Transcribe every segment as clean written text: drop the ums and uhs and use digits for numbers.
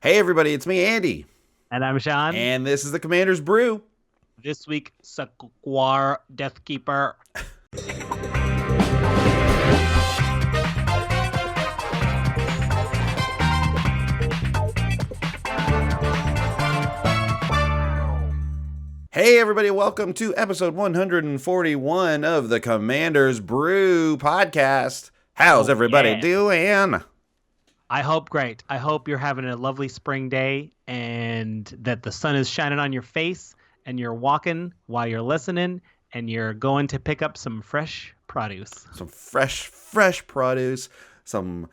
Hey everybody, it's me, Andy, And I'm Sean. and this is the Commander's Brew. This week, Sak'Kuar, Deathkeeper. Hey everybody, welcome to episode 141 of the Commander's Brew podcast. How's Oh, everybody yeah. doing? I hope great. I hope you're having a lovely spring day and that the sun is shining on your face and you're walking while you're listening and you're going to pick up some fresh produce. Some fresh produce, some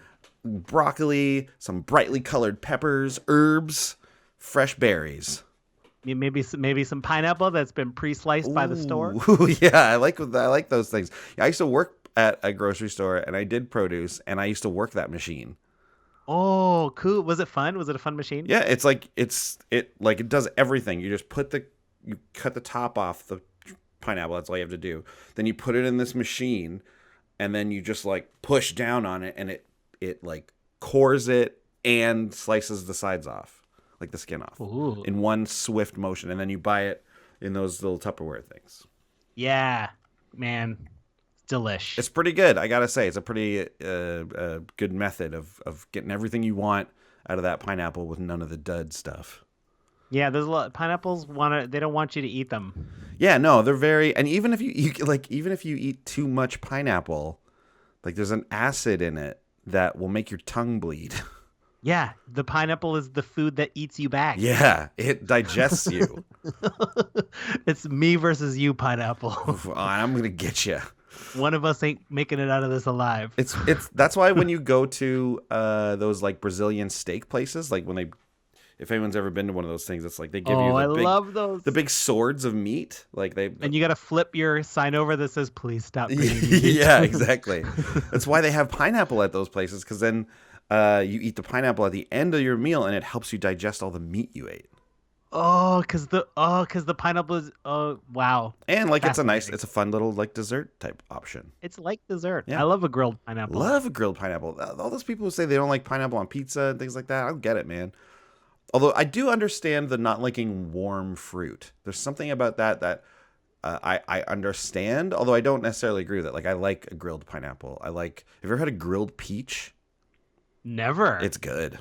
broccoli, some brightly colored peppers, herbs, fresh berries. Maybe some pineapple that's been pre-sliced by the store. Ooh, yeah, I like those things. Yeah, I used to work at a grocery store, and I did produce, and I used to work that machine. Oh, cool. Was it fun? Was it a fun machine? Yeah, it does everything. You cut the top off the pineapple. That's all you have to do. Then you put it in this machine, and then you just like push down on it, and it like cores it and slices the sides off, like the skin off, Ooh. in one swift motion. And then you buy it in those little Tupperware things. Yeah, man. Delish. It's pretty good, I gotta say. It's a pretty good method of getting everything you want out of that pineapple with none of the dud stuff. Yeah, there's a lot. Pineapples they don't want you to eat them. Yeah, no, they're very, and even if even if you eat too much pineapple, like there's an acid in it that will make your tongue bleed. Yeah, the pineapple is the food that eats you back. Yeah, it digests you. It's me versus you, pineapple. I'm gonna get you. One of us ain't making it out of this alive. It's that's why when you go to those like Brazilian steak places, like when they, if anyone's ever been to one of those things, it's like they give you I love those. the big swords of meat, like they. And you got to flip your sign over that says "Please stop feeding me." Yeah, exactly. That's why they have pineapple at those places, because then you eat the pineapple at the end of your meal, and it helps you digest all the meat you ate. Cause the pineapple is wow. And like it's Fascinating. a fun little like dessert type option. It's like dessert. Yeah. I love a grilled pineapple. Love a grilled pineapple. All those people who say they don't like pineapple on pizza and things like that, I don't get it, man. Although I do understand the not liking warm fruit. There's something about that I understand, although I don't necessarily agree with it. Like I like a grilled pineapple. Have you ever had a grilled peach? Never. It's good.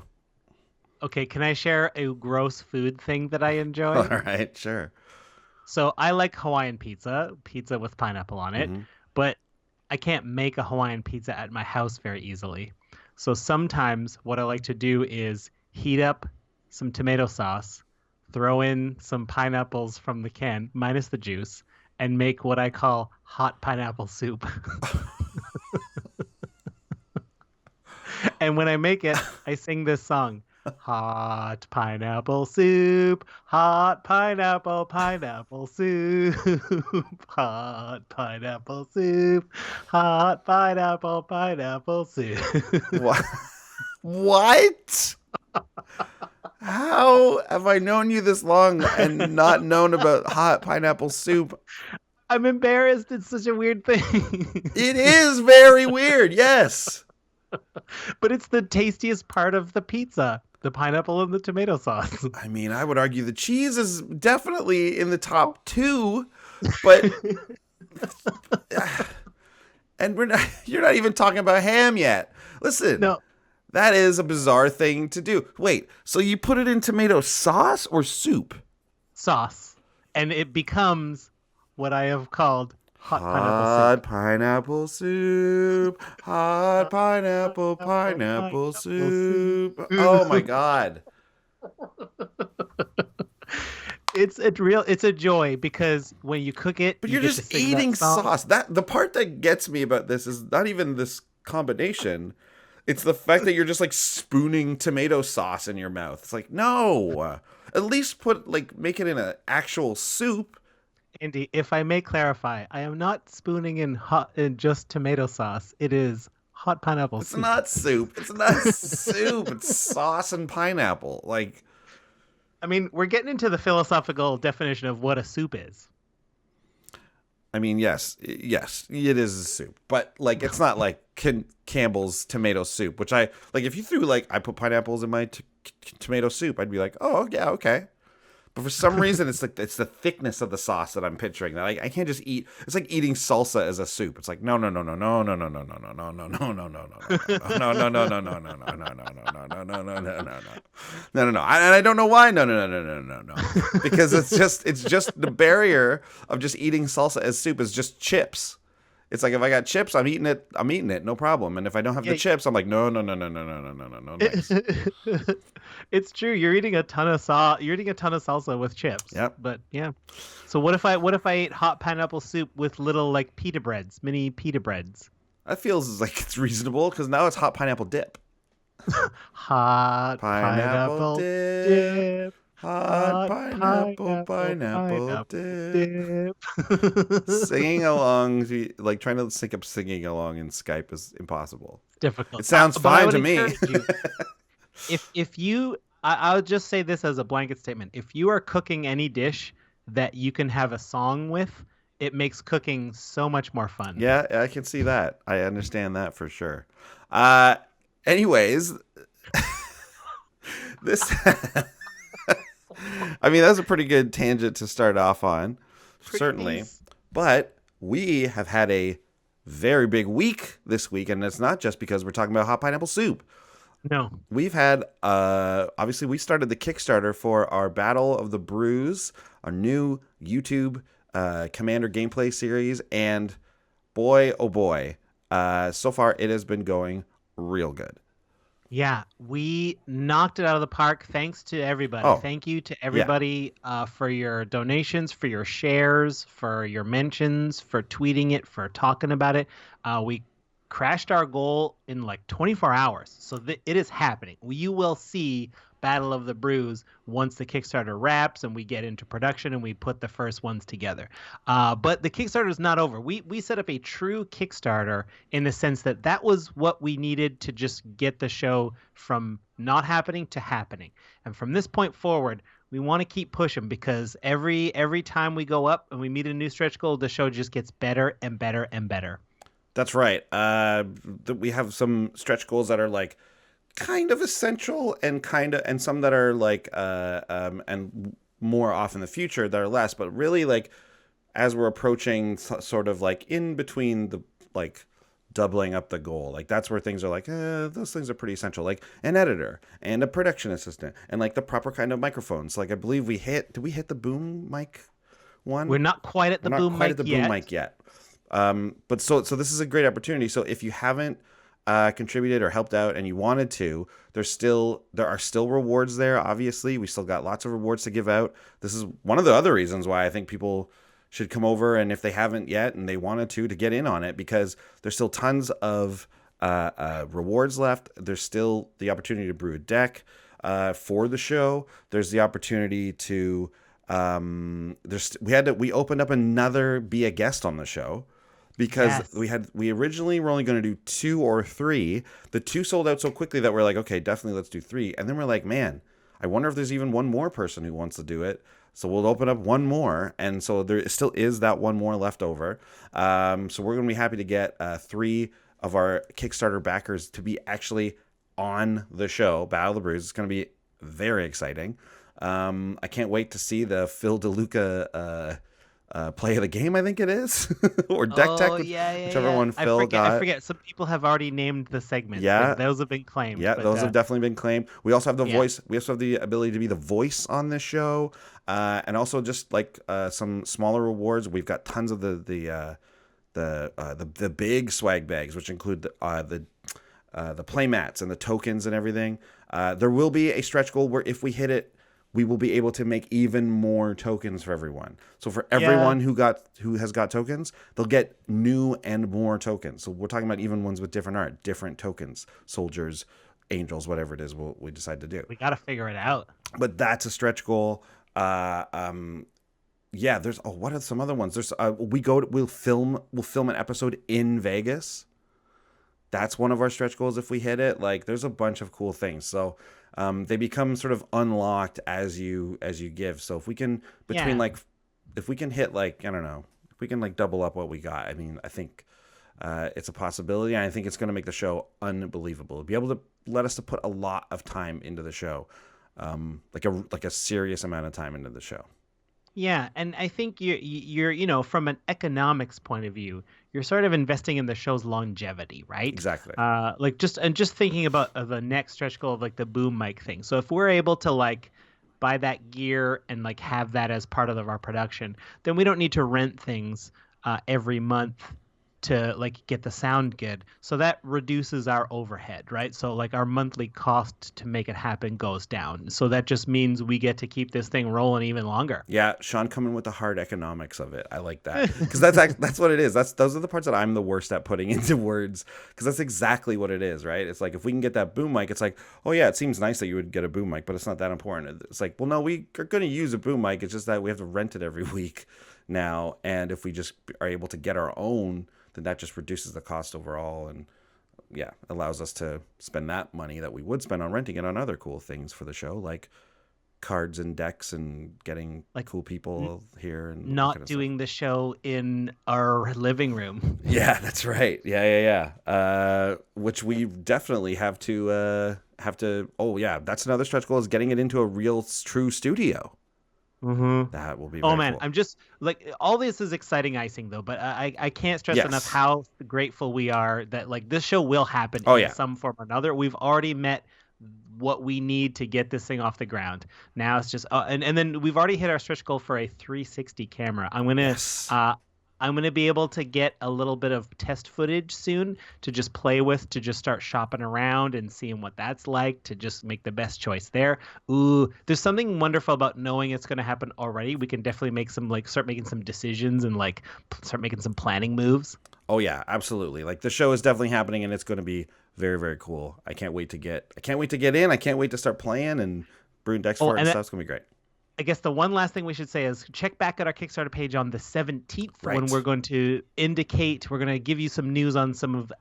Okay, can I share a gross food thing that I enjoy? All right, sure. So I like Hawaiian pizza with pineapple on it, Mhm. but I can't make a Hawaiian pizza at my house very easily. So sometimes what I like to do is heat up some tomato sauce, throw in some pineapples from the can, minus the juice, and make what I call hot pineapple soup. And when I make it, I sing this song. Hot pineapple soup, hot pineapple soup, hot pineapple soup, hot pineapple soup. What? What? How have I known you this long and not known about hot pineapple soup? I'm embarrassed. It's such a weird thing. It is very weird, yes. But it's the tastiest part of the pizza. The pineapple and the tomato sauce. I mean, I would argue the cheese is definitely in the top two, but and you're not even talking about ham yet. Listen, No, that is a bizarre thing to do. Wait, so you put it in tomato sauce or soup? sauce. And it becomes what I have called hot Hot pineapple soup. Hot pineapple soup. Oh my god. It's a joy because when you cook it, But you you're get to just sing that eating song. sauce. That the part that gets me about this is not even this combination. It's the fact that you're just like spooning tomato sauce in your mouth. It's like, no. At least make it in an actual soup. Andy, if I may clarify, I am not spooning in just tomato sauce. It is hot pineapple It's soup. not soup. It's not soup. It's sauce and pineapple. Like, I mean, we're getting into the philosophical definition of what a soup is. I mean, yes, it is a soup, but like it's not like Campbell's tomato soup, which I like. If you threw like I put pineapples in my tomato soup, I'd be like, oh yeah, okay. But for some reason, it's the thickness of the sauce that I'm picturing. That I can't just eat. It's like eating salsa as a soup. It's like no. No. And I don't know why. No. Because it's just the barrier of just eating salsa as soup is just chips. It's like if I got chips, I'm eating it, no problem. And if I don't have the chips, I'm like, no, nice. It's true. You're eating a ton of salsa with chips. Yep. But yeah. So what if I ate hot pineapple soup with little like pita breads, mini pita breads? That feels like it's reasonable because now it's hot pineapple dip. Hot pineapple dip. Hot pineapple dip. Singing along, like trying to sync up singing along in Skype is impossible. Difficult. It sounds fine to me. I'll just say this as a blanket statement. If you are cooking any dish that you can have a song with, it makes cooking so much more fun. Yeah, I can see that. I understand that for sure. Anyways, this... I mean, that's a pretty good tangent to start off on, certainly. Nice. But we have had a very big week this week, and it's not just because we're talking about hot pineapple soup. No. We've had, obviously, we started the Kickstarter for our Battle of the Brews, our new YouTube Commander gameplay series, and boy, oh boy, so far it has been going real good. Yeah, we knocked it out of the park. Thanks to everybody. Oh, thank you to everybody for your donations, for your shares, for your mentions, for tweeting it, for talking about it. We crashed our goal in like 24 hours. So it is happening. You will see Battle of the Brews once the Kickstarter wraps and we get into production and we put the first ones together. But the Kickstarter is not over. We set up a true Kickstarter in the sense that was what we needed to just get the show from not happening to happening. And from this point forward, we want to keep pushing because every time we go up and we meet a new stretch goal, the show just gets better and better and better. That's right. We have some stretch goals that are like kind of essential and some that are like and more off in the future that are less, but really like as we're approaching sort of like in between the like doubling up the goal, like that's where things are like those things are pretty essential, like an editor and a production assistant and like the proper kind of microphones. Like I believe did we hit the boom mic one? We're not quite at the boom mic yet. But so this is a great opportunity. So if you haven't contributed or helped out and you wanted to, there are still rewards there. Obviously, we still got lots of rewards to give out. This is one of the other reasons why I think people should come over, and if they haven't yet and they wanted to get in on it, because there's still tons of rewards left. There's still the opportunity to brew a deck for the show. There's the opportunity to we opened up another be a guest on the show. Because we originally were only going to do 2 or 3. The 2 sold out so quickly that we're like, okay, definitely let's do 3. And then we're like, man, I wonder if there's even one more person who wants to do it. So we'll open up one more. And so there still is that one more left over. So we're going to be happy to get 3 of our Kickstarter backers to be actually on the show, Battle of the Brews. It's going to be very exciting. I can't wait to see the Phil DeLuca play of the game, I think it is, or deck tech, whichever one Phil got. I forget. Some people have already named the segments. Yeah, those have been claimed. Yeah, those have definitely been claimed. We also have the voice. We also have the ability to be the voice on this show, and also just like some smaller rewards. We've got tons of the big swag bags, which include the play mats and the tokens and everything. There will be a stretch goal where if we hit it, we will be able to make even more tokens for everyone. So for everyone who has got tokens, they'll get new and more tokens. So we're talking about even ones with different art, different tokens, soldiers, angels, whatever it is we decide to do. We got to figure it out. But that's a stretch goal. There's what are some other ones? There's we'll film an episode in Vegas. That's one of our stretch goals if we hit it. Like there's a bunch of cool things. So they become sort of unlocked as you give. So if we can if we can hit like, I don't know, if we can like double up what we got, I mean, I think it's a possibility, and I think it's going to make the show unbelievable. Be able to led us to put a lot of time into the show, like a serious amount of time into the show. Yeah, and I think you're from an economics point of view, you're sort of investing in the show's longevity, right? Exactly. Just thinking about the next stretch goal of like the boom mic thing. So if we're able to like buy that gear and like have that as part of our production, then we don't need to rent things every month to like get the sound good. So that reduces our overhead, right? So like our monthly cost to make it happen goes down. So that just means we get to keep this thing rolling even longer. Yeah, Sean coming with the hard economics of it. I like that, because that's what it is. Those are the parts that I'm the worst at putting into words, because that's exactly what it is, right? It's like if we can get that boom mic, it's like, oh yeah, it seems nice that you would get a boom mic, but it's not that important. It's like, well, no, we are going to use a boom mic. It's just that we have to rent it every week now, and if we just are able to get our own, then that just reduces the cost overall, and yeah, allows us to spend that money that we would spend on renting it on other cool things for the show, like cards and decks and getting like cool people here, and not kind of doing stuff. The show in our living room. Yeah, that's right. Yeah. Which we definitely have to. Oh yeah, that's another stretch goal, is getting it into a real true studio. Mm-hmm. That will be very cool. I'm just like, all this is exciting icing though, but I can't stress enough how grateful we are that like this show will happen in some form or another. We've already met what we need to get this thing off the ground. Now it's just and then we've already hit our stretch goal for a 360 camera. I'm gonna be able to get a little bit of test footage soon to just play with, to just start shopping around and seeing what that's like, to just make the best choice there. Ooh, there's something wonderful about knowing it's gonna happen already. We can definitely make some start making some decisions and start making some planning moves. Oh yeah, absolutely. Like the show is definitely happening, and it's going to be very, very cool. I can't wait to get in. I can't wait to start playing and brewing decks for it and stuff. It's going to be great. I guess the one last thing we should say is check back at our Kickstarter page on the 17th when we're going to we're going to give you some news on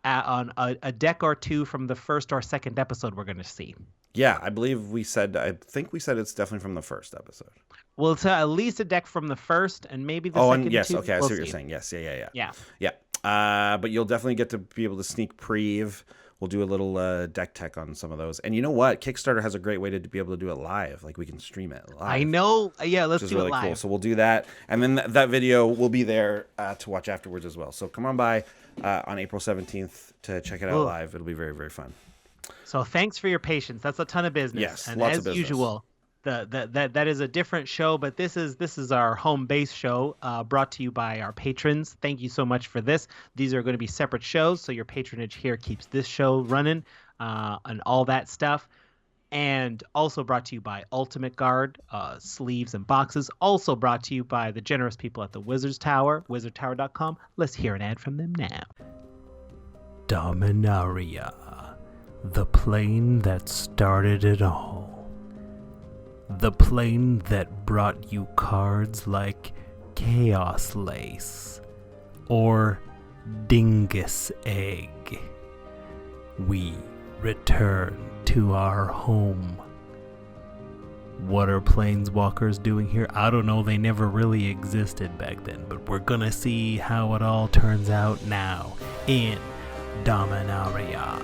on a deck or two from the first or second episode we're going to see. Yeah, I think we said it's definitely from the first episode. Well, it's at least a deck from the first and maybe the second. Oh, and yes, too. Okay, I see what you're saying. Yes, yeah. But you'll definitely get to be able to sneak preview. We'll do a little deck tech on some of those. And you know what? Kickstarter has a great way to be able to do it live. Like we can stream it live. I know. Yeah, let's do really it live. Cool. So we'll do that. And then that video will be there to watch afterwards as well. So come on by on April 17th to check it out live. It'll be very, very fun. So thanks for your patience. That's a ton of business. Yes, and lots as of business. Usual, that is a different show, but this is our home base show, brought to you by our patrons. Thank you so much for this. These are going to be separate shows, so your patronage here keeps this show running, and all that stuff. And also brought to you by Ultimate Guard, sleeves and boxes. Also brought to you by the generous people at the Wizards Tower, wizardtower.com. Let's hear an ad from them now. Dominaria, the plane that started it all. The plane that brought you cards like Chaos Lace or Dingus Egg. We return to our home. What are planeswalkers doing here? I don't know, they never really existed back then, but we're gonna see how it all turns out now in Dominaria.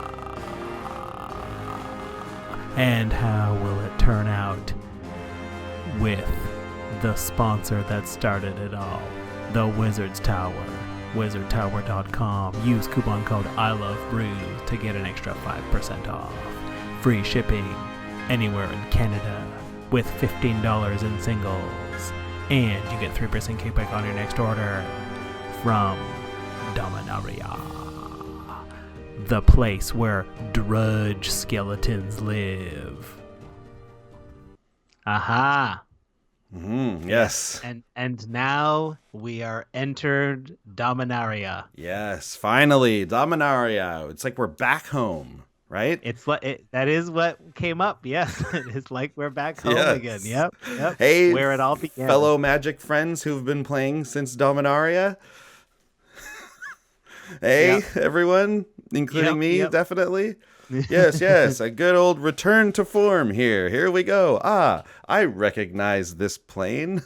And how will it turn out with the sponsor that started it all, the Wizards Tower, wizardtower.com. Use coupon code ILOVEBrews to get an extra 5% off. Free shipping anywhere in Canada with $15 in singles. And you get 3% kickback on your next order from Dominaria, the place where drudge skeletons live. Aha. Yes. And now we are entered Dominaria. Yes, finally, Dominaria. It's like we're back home, right? That is what came up. Yes, it's like we're back home again. Yep. Hey, where it all began. Fellow Magic friends who've been playing since Dominaria. Hey, everyone, including me, definitely. Yes, a good old return to form here. Here we go. I recognize this plane.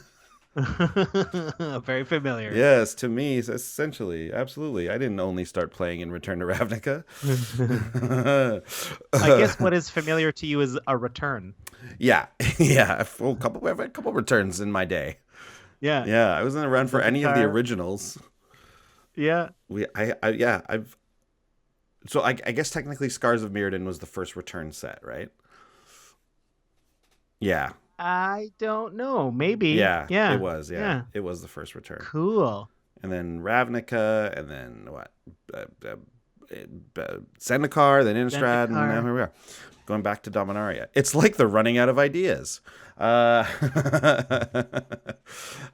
Very familiar. Yes, to me, essentially, absolutely. I didn't only start playing in Return to Ravnica. I guess what is familiar to you is a return. Yeah, yeah. I've had a couple returns in my day. Yeah. Yeah, I wasn't around for any of the originals. Yeah. I guess technically Scars of Mirrodin was the first return set, right? Yeah. I don't know. Maybe. Yeah. Yeah. It was. Yeah. It was the first return. Cool. And then Ravnica, and then what? Zendikar, then Innistrad, and now here we are. Going back to Dominaria. It's like they're running out of ideas. But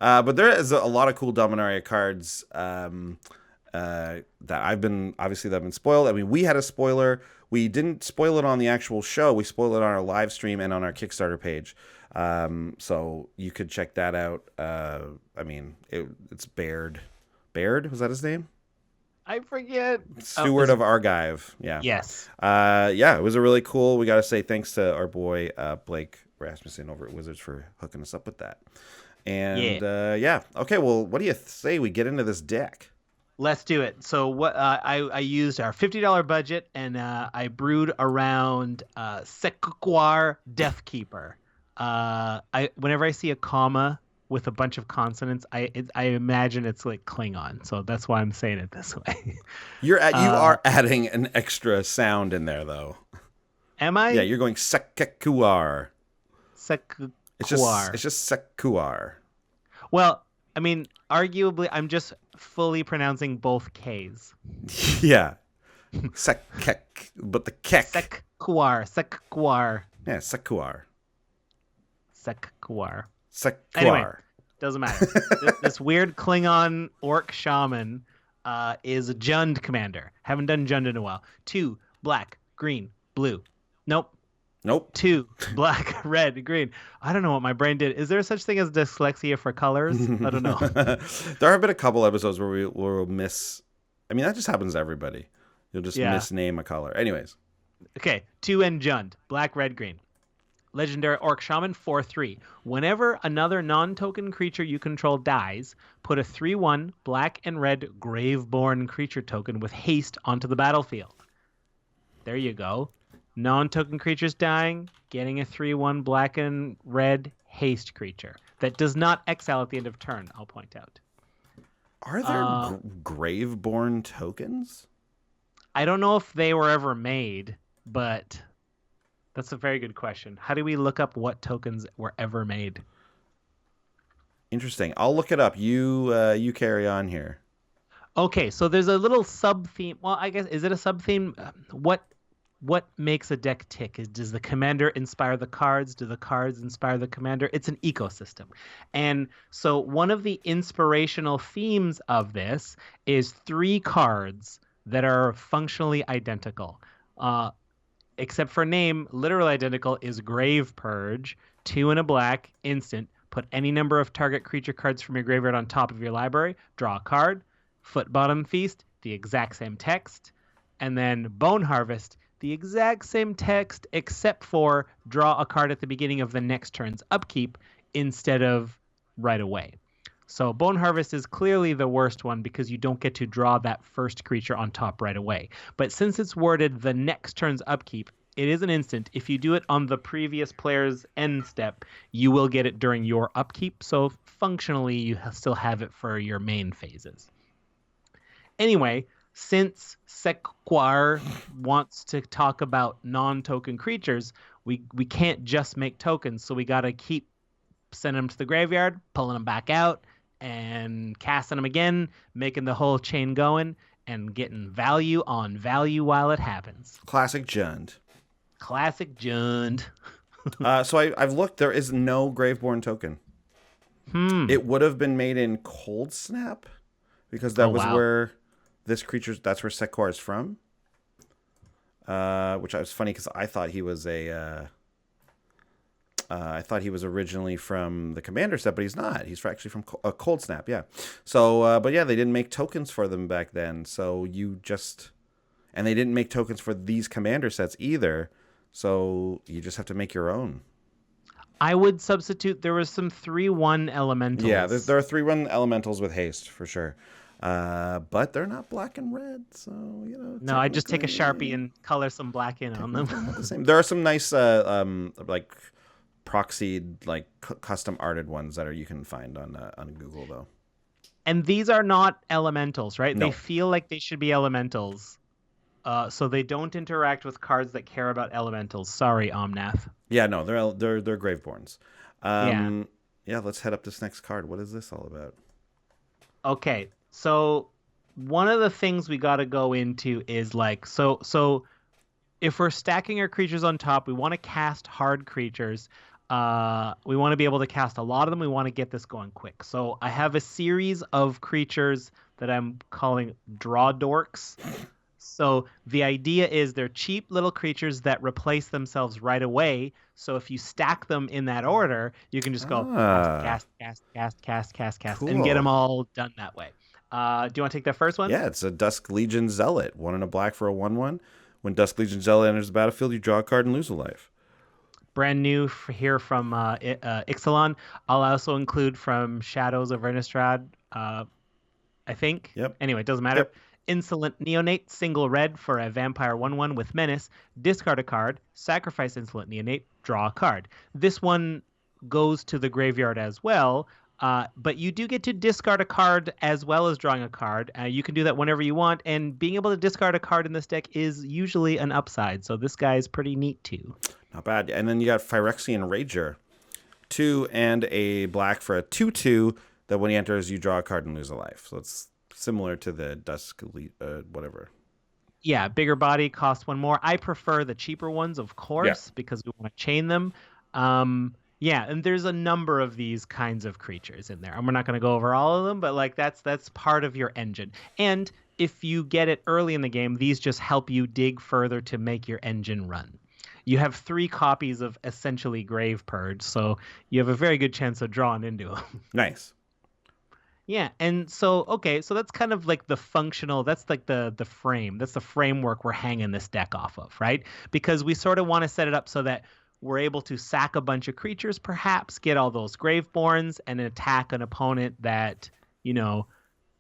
there is a lot of cool Dominaria cards that I've been spoiled. I mean, we had a spoiler. We didn't spoil it on the actual show. We spoiled it on our live stream and on our Kickstarter page. So you could check that out. I mean, it's Baird. Baird? Was that his name? I forget. Steward of Argive. Yeah. Yes. Yeah, it was a really cool. We got to say thanks to our boy Blake Rasmussen over at Wizards for hooking us up with that. And yeah. Okay, well, what do you say we get into this deck? Let's do it. So what I used our $50 budget, and I brewed around Sak'Kuar Deathkeeper. Whenever I see a comma with a bunch of consonants, I imagine it's like Klingon, so that's why I'm saying it this way. You are adding an extra sound in there, though. Am I? Yeah, you're going Sek'Kuar. Sek'Kuar. It's just Sek'Kuar. Well, I mean, arguably, I'm just fully pronouncing both K's. Yeah. But the kek. Sek'Kuar. Yeah, Sek'Kuar. Sek'Kuar. Anyway, doesn't matter. this weird Klingon orc shaman is a Jund commander. Haven't done Jund in a while. 2 black, green, blue. Nope. 2 black, red, green. I don't know what my brain did. Is there such thing as dyslexia for colors? I don't know. There have been a couple episodes where we'll miss. I mean, that just happens to everybody. You'll just misname a color. Anyways. Okay. 2 and Jund. Black, red, green. Legendary Orc Shaman 4/3. Whenever another non-token creature you control dies, put a 3/1 black and red Graveborn creature token with haste onto the battlefield. There you go. Non-token creatures dying, getting a 3/1 black and red haste creature. That does not exile at the end of turn, I'll point out. Are there Graveborn tokens? I don't know if they were ever made, but that's a very good question. How do we look up what tokens were ever made? Interesting. I'll look it up. You carry on here. Okay, so there's a little sub-theme. Well, I guess, is it a sub-theme? What makes a deck tick? Does the commander inspire the cards? Do the cards inspire the commander? It's an ecosystem. And so one of the inspirational themes of this is 3 cards that are functionally identical. Except for name, literally identical is Grave Purge, 2 and a black, instant. Put any number of target creature cards from your graveyard on top of your library, draw a card. Foot Bottom Feast, the exact same text. And then Bone Harvest, the exact same text, except for draw a card at the beginning of the next turn's upkeep instead of right away. So Bone Harvest is clearly the worst one because you don't get to draw that first creature on top right away. But since it's worded the next turn's upkeep, it is an instant. If you do it on the previous player's end step, you will get it during your upkeep. So functionally, you still have it for your main phases. Anyway, since Sek'Kuar wants to talk about non-token creatures, we can't just make tokens. So we got to keep sending them to the graveyard, pulling them back out, and casting them again, making the whole chain going, and getting value on value while it happens. Classic Jund. So I've looked. There is no Graveborn token. It would have been made in Cold Snap because that was where this creature. That's where Sek'Kuar is from. Which was funny because I thought he was I thought he was originally from the Commander set, but he's not. He's actually from Cold Snap, yeah. So, but yeah, they didn't make tokens for them back then. So and they didn't make tokens for these Commander sets either. So you just have to make your own. I would substitute. There was some 3/1 elementals. Yeah, there are 3/1 elementals with haste for sure. But they're not black and red, so No, I just take a Sharpie and color some black in on them. The same. There are some nice like proxied, like custom arted ones that you can find on Google though. And these are not elementals, right? No. They feel like they should be elementals. So they don't interact with cards that care about elementals. Sorry, Omnath. Yeah, no, they're Graveborns. Yeah, let's head up this next card. What is this all about? Okay, so one of the things we got to go into is like so if we're stacking our creatures on top, we want to cast hard creatures. We want to be able to cast a lot of them. We want to get this going quick. So I have a series of creatures that I'm calling draw dorks. So the idea is they're cheap little creatures that replace themselves right away. So if you stack them in that order, you can just go cast, Cool. and get them all done that way. Do you want to take that first one? Yeah, it's a Dusk Legion Zealot. 1 and a black for a 1/1. When Dusk Legion Zealot enters the battlefield, you draw a card and lose a life. Brand new here from Ixalan. I'll also include from Shadows of Innistrad, I think. Yep. Anyway, it doesn't matter. Yep. Insolent Neonate, single red for a vampire 1/1 with menace. Discard a card, sacrifice Insolent Neonate, draw a card. This one goes to the graveyard as well, but you do get to discard a card as well as drawing a card. You can do that whenever you want, and being able to discard a card in this deck is usually an upside, so this guy is pretty neat too. Not bad. And then you got Phyrexian Rager. 2 and a black for a 2/2 that when he enters, you draw a card and lose a life. So it's similar to the Dusk whatever. Yeah, bigger body, cost 1 more. I prefer the cheaper ones, of course, because we want to chain them. Yeah, and there's a number of these kinds of creatures in there. And we're not going to go over all of them, but like that's part of your engine. And if you get it early in the game, these just help you dig further to make your engine run. You have 3 copies of essentially Grave Purge, so you have a very good chance of drawing into them. Nice. Yeah, and so that's kind of like the functional, that's like the frame. That's the framework we're hanging this deck off of, right? Because we sort of want to set it up so that we're able to sack a bunch of creatures, perhaps get all those Graveborns and attack an opponent that,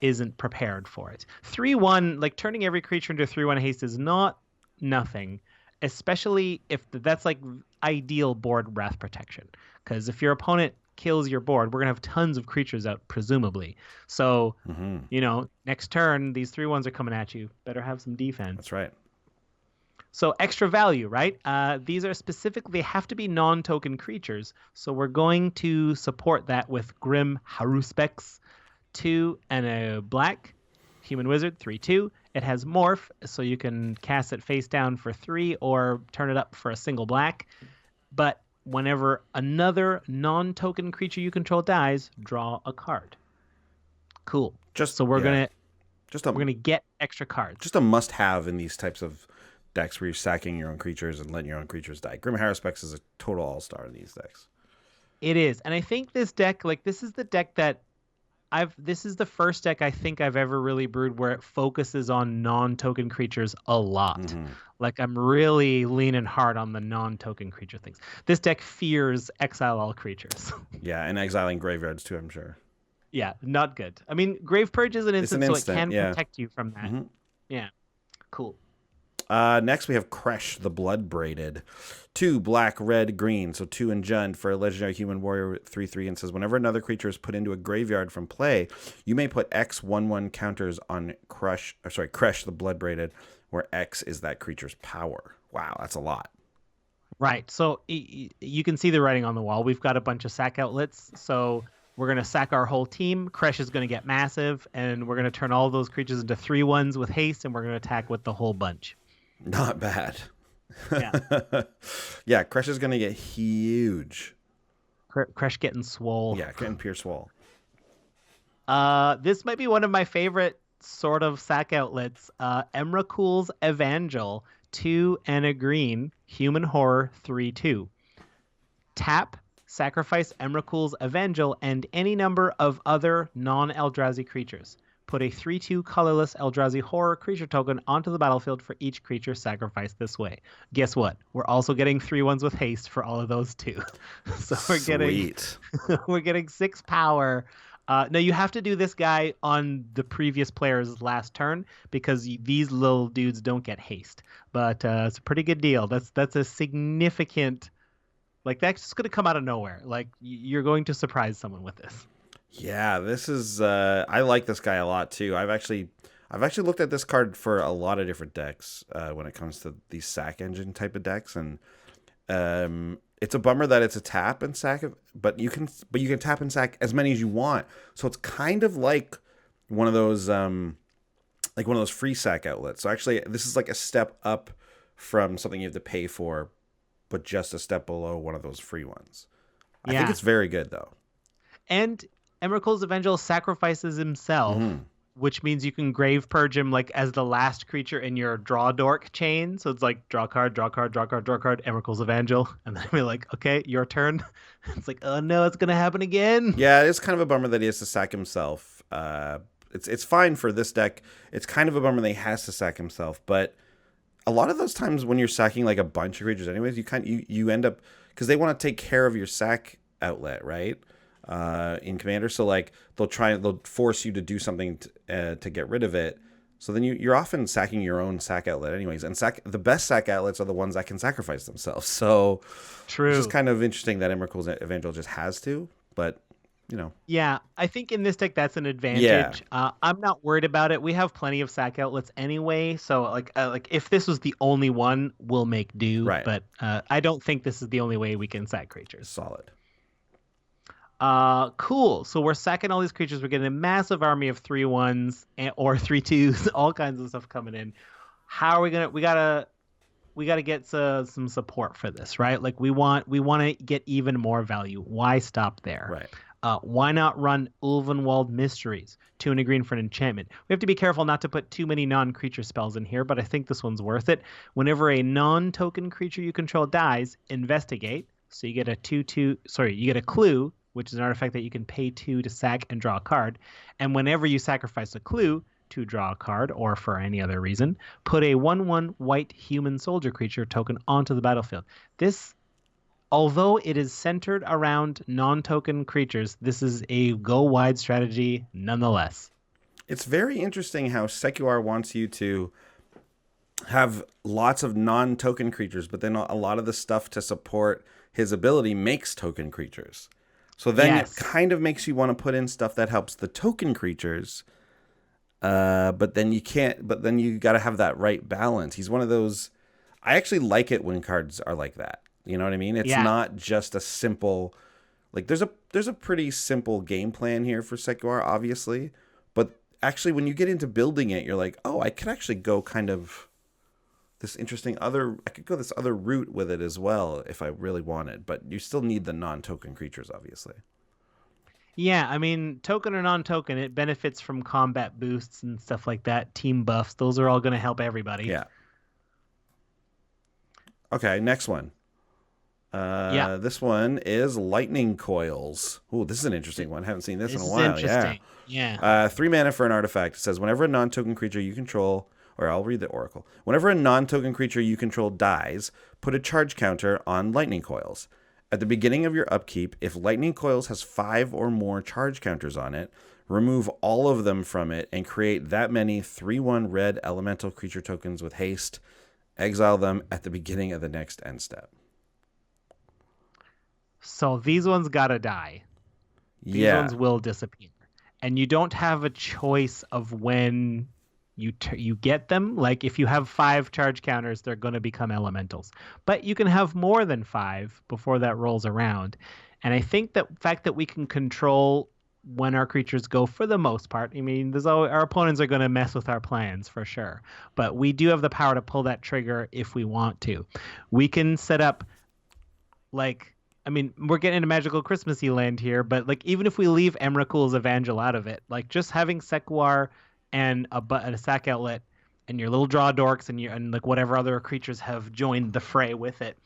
isn't prepared for it. 3/1, like turning every creature into 3/1 haste is not nothing, especially if that's like ideal board wrath protection. Because if your opponent kills your board, we're going to have tons of creatures out, presumably. So, next turn, these 3/1s are coming at you. Better have some defense. That's right. So extra value, right? These are specifically, have to be non-token creatures. So we're going to support that with Grim Haruspex, 2 and a black. Human Wizard, 3/2. It has Morph, so you can cast it face down for 3 or turn it up for a single black. But whenever another non-token creature you control dies, draw a card. Cool. We're gonna get extra cards. Just a must-have in these types of decks where you're sacking your own creatures and letting your own creatures die. Grim Haruspex is a total all-star in these decks. It is, and I think this deck, this is the deck that this is the first deck I think I've ever really brewed where it focuses on non-token creatures a lot. Mm-hmm. Like I'm really leaning hard on the non-token creature things. This deck fears exile all creatures. Yeah, and exiling graveyards too, I'm sure. Yeah, not good. I mean, Grave Purge is an instant, so it can protect you from that. Mm-hmm. Yeah, cool. Next we have Kresh the Blood Braided. 2 black, red, green. So 2 and Jund for a legendary human warrior 3/3 and says whenever another creature is put into a graveyard from play, you may put X 1/1 counters on Kresh the Blood Braided, where X is that creature's power. Wow, that's a lot. Right. So you can see the writing on the wall. We've got a bunch of sack outlets. So we're going to sack our whole team. Kresh is going to get massive, and we're going to turn all those creatures into 3/1s with haste, and we're going to attack with the whole bunch. Not bad. Yeah. Yeah, Kresh is going to get huge. Kresh getting swole. Yeah, getting pure swole. This might be one of my favorite sort of sack outlets. Emrakul's Evangel, 2 and a green, human horror 3/2. Tap, sacrifice Emrakul's Evangel and any number of other non-Eldrazi creatures. Put a 3/2 colorless Eldrazi horror creature token onto the battlefield for each creature sacrificed this way. Guess what? We're also getting 3/1s with haste for all of those too. So Sweet. we're getting 6 power. No, you have to do this guy on the previous player's last turn because these little dudes don't get haste. But it's a pretty good deal. That's a significant, like, that's just going to come out of nowhere. Like, you're going to surprise someone with this. Yeah, this is I like this guy a lot too. I've actually looked at this card for a lot of different decks when it comes to these sack engine type of decks, and it's a bummer that it's a tap and sack, but you can tap and sack as many as you want. So it's kind of like one of those free sack outlets. So actually, this is like a step up from something you have to pay for, but just a step below one of those free ones. I think it's very good though. And Emrakul's Evangel sacrifices himself, which means you can grave purge him like as the last creature in your draw dork chain. So it's like draw card, draw card, draw card, draw card, Emrakul's Evangel, and then we're like, okay, your turn. It's like, oh no, it's gonna happen again. Yeah, it's kind of a bummer that he has to sack himself. It's fine for this deck. It's kind of a bummer that he has to sack himself, but a lot of those times when you're sacking like a bunch of creatures, anyways, you end up, because they want to take care of your sack outlet, right? In Commander, so like they'll force you to do something to get rid of it. So then you're often sacking your own sack outlet anyways, and the best sack outlets are the ones that can sacrifice themselves. So true. It's just kind of interesting that Emrakul's Evangel just has to, but you know. Yeah, I think in this deck that's an advantage. Yeah. I'm not worried about it. We have plenty of sack outlets anyway, so like if this was the only one, we'll make do. Right. But I don't think this is the only way we can sack creatures. Solid. Cool. So we're sacking all these creatures. We're getting a massive army of 3/1s or 3/2s, all kinds of stuff coming in. How are we gonna? We gotta get some support for this, right? Like we want to get even more value. Why stop there? Right. Why not run Ulvenwald Mysteries? 2 and a green for an enchantment. We have to be careful not to put too many non-creature spells in here, but I think this one's worth it. Whenever a non-token creature you control dies, investigate. So you get a 2/2. Sorry, you get a clue, which is an artifact that you can pay 2 to sack and draw a card. And whenever you sacrifice a clue to draw a card or for any other reason, put a 1/1 white human soldier creature token onto the battlefield. This, although it is centered around non-token creatures, this is a go-wide strategy nonetheless. It's very interesting how Sek'Kuar wants you to have lots of non-token creatures, but then a lot of the stuff to support his ability makes token creatures. So then it kind of makes you want to put in stuff that helps the token creatures, but then you can't. But then you got to have that right balance. He's one of those. I actually like it when cards are like that. You know what I mean? It's not just a simple. Like there's a pretty simple game plan here for Sek'Kuar, obviously, but actually when you get into building it, you're like, oh, I could actually go kind of this interesting I could go this other route with it as well if I really wanted, but you still need the non-token creatures, obviously. Yeah, I mean, token or non-token, it benefits from combat boosts and stuff like that, team buffs. Those are all going to help everybody. Yeah. Okay, next one. This one is Lightning Coils. Ooh, this is an interesting one. I haven't seen this in a while. Interesting. Yeah. 3 mana for an artifact. It says whenever a non-token creature you control, or I'll read the oracle. Whenever a non-token creature you control dies, put a charge counter on Lightning Coils. At the beginning of your upkeep, if Lightning Coils has 5 or more charge counters on it, remove all of them from it and create that many 3/1 red elemental creature tokens with haste. Exile them at the beginning of the next end step. So these ones gotta die. These ones will disappear. And you don't have a choice of when you get them. Like if you have 5 charge counters, they're going to become elementals. But you can have more than 5 before that rolls around. And I think that fact that we can control when our creatures go, for the most part, I mean, our opponents are going to mess with our plans for sure. But we do have the power to pull that trigger if we want to. We can set up, like, I mean, we're getting into magical Christmassy land here, but like even if we leave Emrakul's Evangel out of it, like just having Sek'Kuar and a sack outlet and your little draw dorks and like whatever other creatures have joined the fray with it,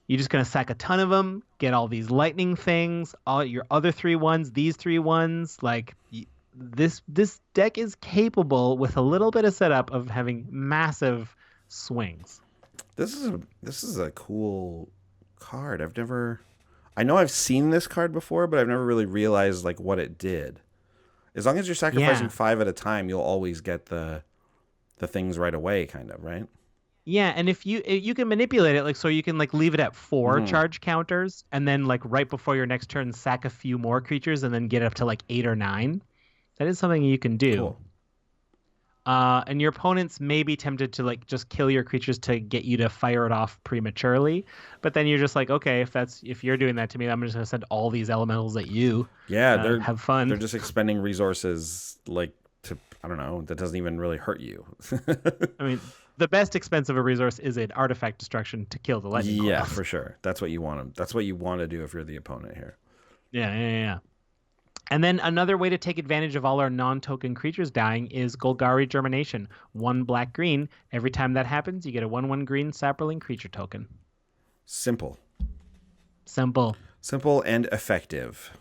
you're just gonna sack a ton of them, get all these lightning things, all your other 3/1s, these 3/1s, like this deck is capable with a little bit of setup of having massive swings. This is a cool card. I know I've seen this card before, but I've never really realized like what it did. As long as you're sacrificing 5 at a time, you'll always get the things right away, kind of, right? Yeah, and if you can manipulate it, like, so you can like leave it at 4 charge counters, and then like right before your next turn, sack a few more creatures, and then get up to like 8 or 9. That is something you can do. Cool. And your opponents may be tempted to like just kill your creatures to get you to fire it off prematurely, but then you're just like, okay, if you're doing that to me, I'm just gonna send all these elementals at you. Yeah, have fun. They're just expending resources like to, I don't know, that doesn't even really hurt you. I mean, the best expense of a resource is an artifact destruction to kill the lightning. Yeah, for sure. That's what you want. That's what you want to do if you're the opponent here. Yeah. And then another way to take advantage of all our non-token creatures dying is Golgari Germination. 1 black-green. Every time that happens, you get a 1/1 green Saproling creature token. Simple and effective.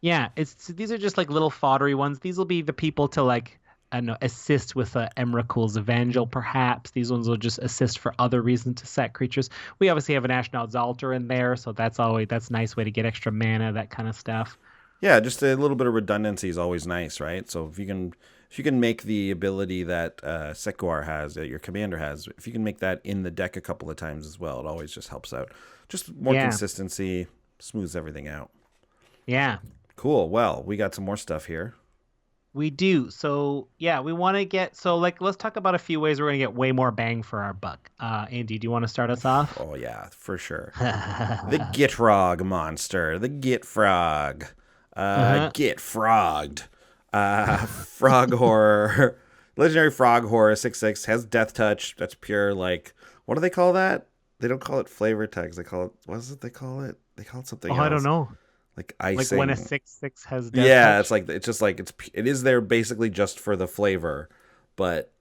Yeah, these are just like little foddery ones. These will be the people to like, I don't know, assist with Emrakul's Evangel, perhaps. These ones will just assist for other reasons to sack creatures. We obviously have an Ashnod's Altar in there, so that's a nice way to get extra mana, that kind of stuff. Yeah, just a little bit of redundancy is always nice, right? So if you can make the ability that Sek'Kuar has, that your commander has, if you can make that in the deck a couple of times as well, it always just helps out. Just more consistency, smooths everything out. Yeah. Cool. Well, we got some more stuff here. We do. So yeah, we want to let's talk about a few ways we're going to get way more bang for our buck. Andy, do you want to start us off? Oh yeah, for sure. The Gitrog monster, the Gitfrog. Get frogged. Frog horror. Legendary frog horror 6/6 has death touch. That's pure, like, what do they call that? They don't call it flavor text. They call it, what is it they call it? They call it something else. I don't know. Like icing. Like when a 6/6 has death touch? It is there basically just for the flavor, but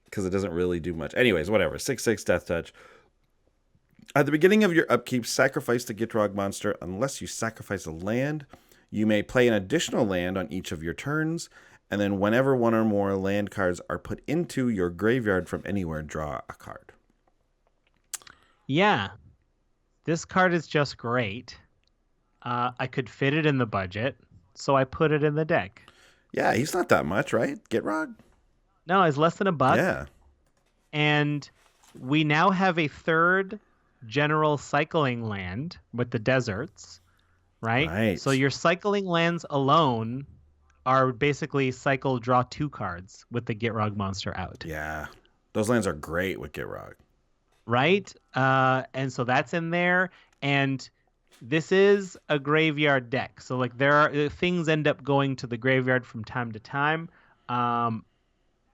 because it doesn't really do much. Anyways, whatever. 6/6 death touch. At the beginning of your upkeep, sacrifice the Gitrog monster unless you sacrifice a land. You may play an additional land on each of your turns, and then whenever one or more land cards are put into your graveyard from anywhere, draw a card. Yeah. This card is just great. I could fit it in the budget, so I put it in the deck. Yeah, he's not that much, right? Gitrog? No, it's less than $1. Yeah. And we now have a 3rd general cycling land with the deserts. Right? So your cycling lands alone are basically cycle, draw 2 cards with the Gitrog monster out. Yeah. Those lands are great with Gitrog. Right? And so that's in there. And this is a graveyard deck. So like things end up going to the graveyard from time to time.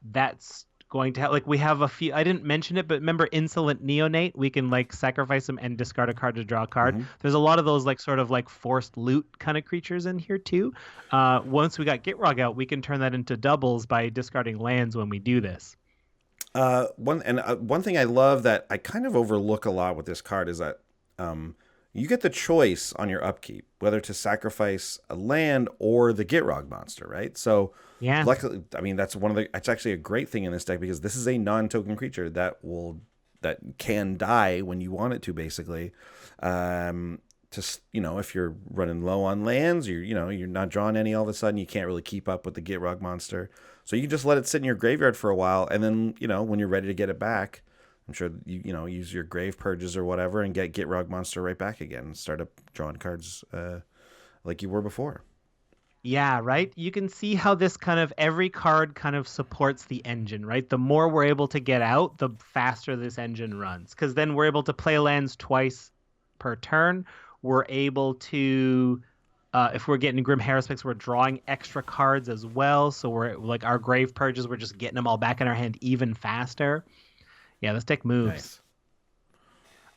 That's going to have, like, we have a few, I didn't mention it, but remember Insolent Neonate? We can like sacrifice them and discard a card to draw a card. Mm-hmm. There's a lot of those like sort of like forced loot kind of creatures in here too. Once we got Gitrog out, we can turn that into doubles by discarding lands when we do this. One thing I love that I kind of overlook a lot with this card is that you get the choice on your upkeep whether to sacrifice a land or the Gitrog monster, right? So yeah, luckily, I mean that's actually a great thing in this deck because this is a non-token creature that can die when you want it to, basically. Just, if you're running low on lands, you're not drawing any all of a sudden, you can't really keep up with the Gitrog monster. So you can just let it sit in your graveyard for a while, and then, when you're ready to get it back, I'm sure use your grave purges or whatever and get Gitrog monster right back again and start up drawing cards like you were before. Yeah, right? You can see how this every card kind of supports the engine, right? The more we're able to get out, the faster this engine runs. Because then we're able to play lands twice per turn. We're able to, if we're getting Grim Haruspex, we're drawing extra cards as well. So we're like our grave purges, we're just getting them all back in our hand even faster. Yeah, this deck moves.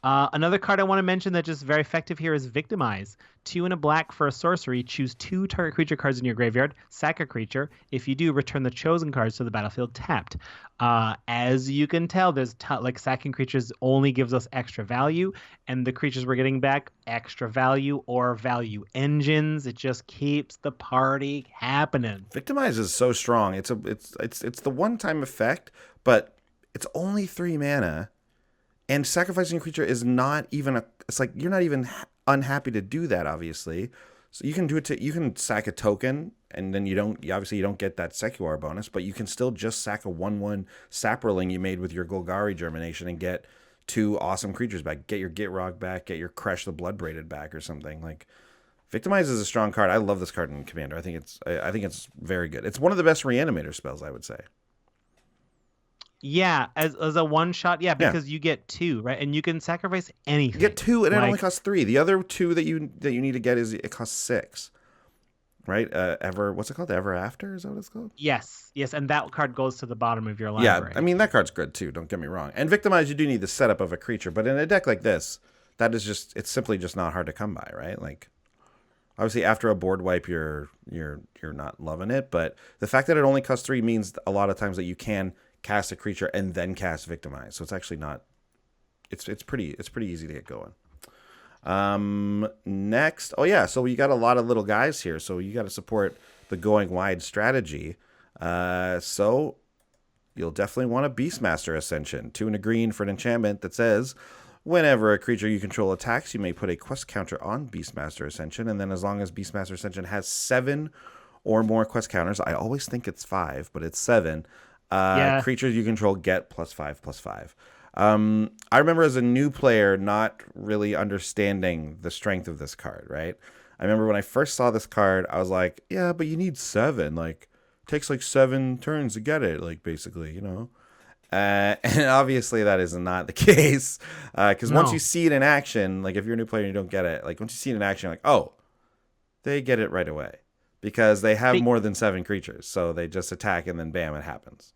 Another card I want to mention that's just very effective here is Victimize. 2 and a black for a sorcery. Choose 2 target creature cards in your graveyard. Sack a creature. If you do, return the chosen cards to the battlefield tapped. As you can tell, there's like sacking creatures only gives us extra value, and the creatures we're getting back extra value or value engines. It just keeps the party happening. Victimize is so strong. It's the one-time effect, but it's only 3 mana. And sacrificing a creature is not even it's like you're not even unhappy to do that, obviously. So you can do it you can sack a token, and then you don't get that Sek'Kuar bonus, but you can still just sack a 1/1 Saproling you made with your Golgari Germination and get 2 awesome creatures back. Get your Gitrog back, get your Crush the Bloodbraided back or something. Like, Victimize is a strong card. I love this card in Commander. I think it's very good. It's one of the best Reanimator spells, I would say. Yeah, as a one shot, because you get 2, right? And you can sacrifice anything. You get 2, and it only costs 3. The other 2 that you need to get it costs 6. Right? What's it called? Ever After? Is that what it's called? Yes, and that card goes to the bottom of your library. Yeah, I mean that card's good too. Don't get me wrong. And Victimize, you do need the setup of a creature, but in a deck like this, it's simply just not hard to come by, right? Like, obviously after a board wipe, you're not loving it, but the fact that it only costs 3 means a lot of times that you can cast a creature and then cast Victimize. So it's actually not. It's pretty easy to get going. Next, so we got a lot of little guys here, so you got to support the going wide strategy. So you'll definitely want a Beastmaster Ascension. 2 and a green for an enchantment that says, whenever a creature you control attacks, you may put a quest counter on Beastmaster Ascension, and then as long as Beastmaster Ascension has 7 or more quest counters, I always think it's 5, but it's 7. Creatures you control get +5/+5. I remember as a new player not really understanding the strength of this card, right? I remember when I first saw this card, I was like, yeah, but you need 7. Like, it takes like 7 turns to get it, like, basically, you know? And obviously that is not the case. Because once you see it in action, like, if you're a new player and you don't get it, like, once you see it in action, like, oh, they get it right away. Because they have more than 7 creatures. So they just attack and then bam, it happens.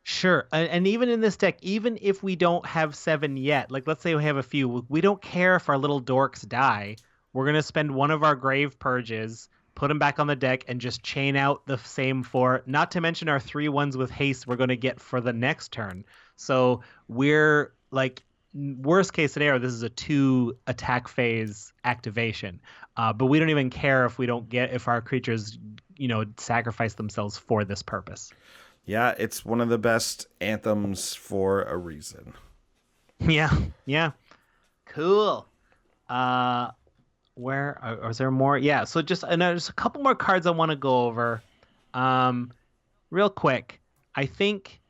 Sure. And even in this deck, even if we don't have 7 yet, like let's say we have a few, we don't care if our little dorks die. We're going to spend one of our Grave Purges, put them back on the deck, and just chain out the same 4, not to mention our 3 ones with haste we're going to get for the next turn. So we're like, worst case scenario, this is a 2 attack phase activation. But we don't even care if our creatures, sacrifice themselves for this purpose. Yeah, it's one of the best anthems for a reason. Yeah. Cool. Is there more? Yeah, so just a couple more cards I want to go over. Real quick. I think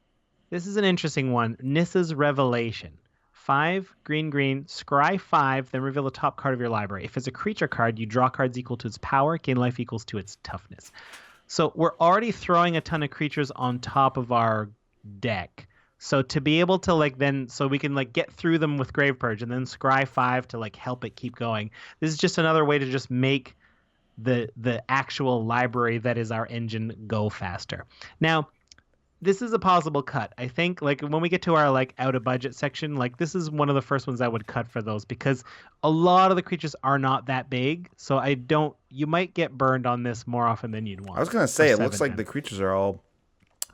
this is an interesting one. Nissa's Revelation. 5, green, scry 5, then reveal the top card of your library. If it's a creature card, you draw cards equal to its power, gain life equals to its toughness. So we're already throwing a ton of creatures on top of our deck. So to be able to so we can get through them with Grave Purge and then scry 5 to help it keep going. This is just another way to just make the actual library that is our engine go faster. Now, this is a possible cut. I think when we get to our out of budget section, this is one of the first ones I would cut for those, because a lot of the creatures are not that big. So you might get burned on this more often than you'd want. I was going to say, it looks like the creatures are all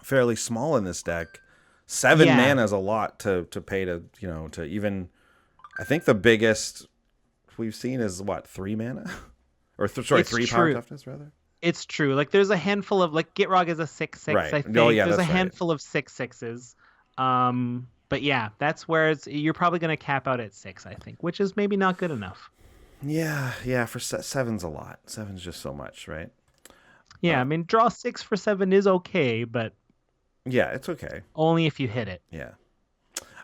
fairly small in this deck. 7 mana is a lot to pay to even, I think the biggest we've seen is 3 mana? Or 3 power toughness rather? It's true. There's a handful of Gitrog is a 6/6. Right. I think There's a handful of 6/6s. But yeah, that's where you're probably going to cap out at 6, I think, which is maybe not good enough. Yeah. For 7's a lot. 7's just so much, right? Yeah, I mean, draw 6 for 7 is okay, but yeah, it's okay. Only if you hit it. Yeah.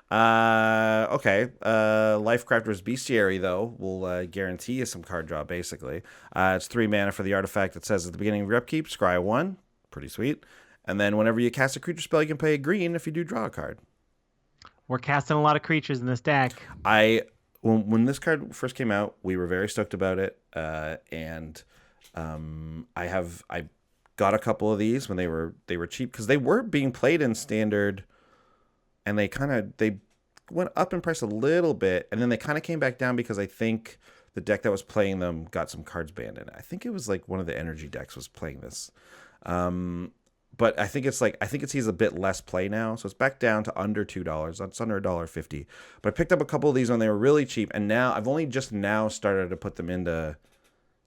Okay. Lifecrafter's Bestiary, though, will guarantee you some card draw, basically. It's 3 mana for the artifact that says at the beginning of your upkeep, scry 1. Pretty sweet. And then whenever you cast a creature spell, you can pay a green if you do draw a card. We're casting a lot of creatures in this deck. When this card first came out, we were very stoked about it. And I got a couple of these when they were cheap, because they were being played in Standard. And they went up in price a little bit, and then they kind of came back down because I think the deck that was playing them got some cards banned in it. I think it was like one of the energy decks was playing this. But I think it sees a bit less play now, so it's back down to under $2. It's under $1.50. But I picked up a couple of these when they were really cheap, and now I've only just now started to put them into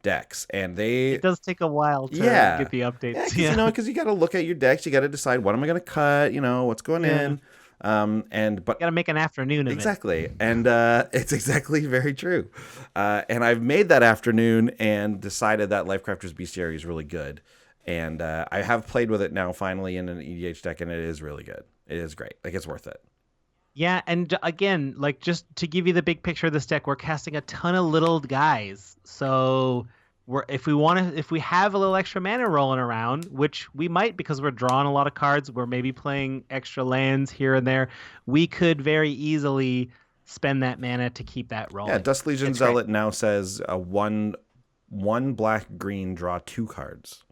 decks, and it does take a while to get the updates. Because you got to look at your decks, you got to decide what am I going to cut, what's going in, but you got to make an afternoon of it. And it's exactly very true. And I've made that afternoon and decided that Lifecrafters Bestiary is really good. And I have played with it now finally in an EDH deck, and it is really good. It is great. Like, it's worth it. Yeah, and again, like, just to give you the big picture of this deck, we're casting a ton of little guys. So if we have a little extra mana rolling around, which we might because we're drawing a lot of cards, we're maybe playing extra lands here and there, we could very easily spend that mana to keep that rolling. Yeah, Dust Legion Zealot now says one black green, draw 2 cards.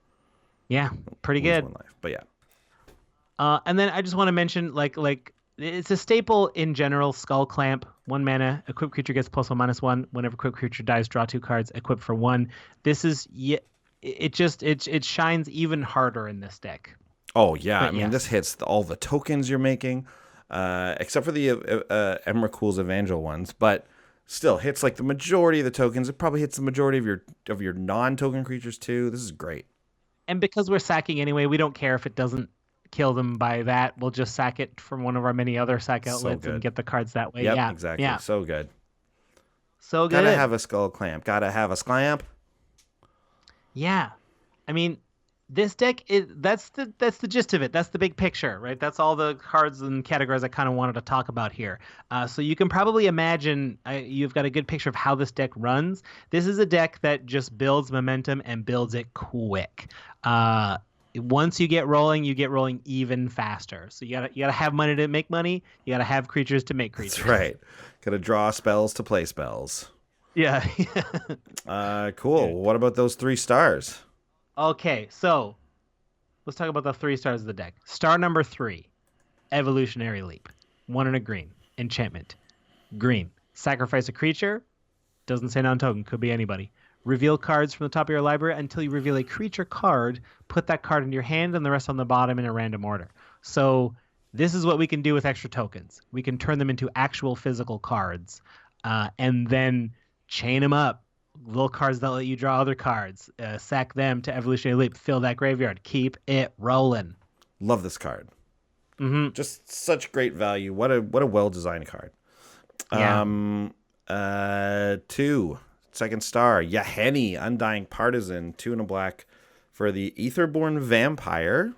Yeah, pretty good. 1 life, but yeah. And then I just want to mention, like it's a staple in general. Skull Clamp, 1 mana. Equipped creature gets +1/-1. Whenever equipped creature dies, draw 2 cards. Equip for 1. This is it shines even harder in this deck. Oh yeah, I mean this hits all the tokens you're making, except for the Emrakul's Evangel ones, but still hits like the majority of the tokens. It probably hits the majority of your non-token creatures too. This is great. And because we're sacking anyway, we don't care if it doesn't kill them by that. We'll just sack it from one of our many other sack outlets and get the cards that way. Yep, yeah, exactly. Yeah. So good. So good. Gotta have a Skull Clamp. Gotta have a Sclamp. Yeah. I mean, this deck that's the gist of it. That's the big picture, right? That's all the cards and categories I kind of wanted to talk about here. So you can probably imagine you've got a good picture of how this deck runs. This is a deck that just builds momentum and builds it quick. Once you get rolling even faster. So you gotta have money to make money. You gotta have creatures to make creatures. That's right. Gotta draw spells to play spells. Yeah. Cool. What about those 3 stars? Okay, so let's talk about the 3 stars of the deck. Star number 3, Evolutionary Leap. 1 and a green. Enchantment. Green. Sacrifice a creature. Doesn't say non-token. Could be anybody. Reveal cards from the top of your library until you reveal a creature card. Put that card in your hand and the rest on the bottom in a random order. So this is what we can do with extra tokens. We can turn them into actual physical cards and then chain them up. Little cards that let you draw other cards. Sack them to Evolutionary Leap. Fill that graveyard. Keep it rolling. Love this card. Mm-hmm. Just such great value. What a well-designed card. Yeah. 2. Second star, Yahenni, Undying Partisan, 2 and a black for the Aetherborn Vampire.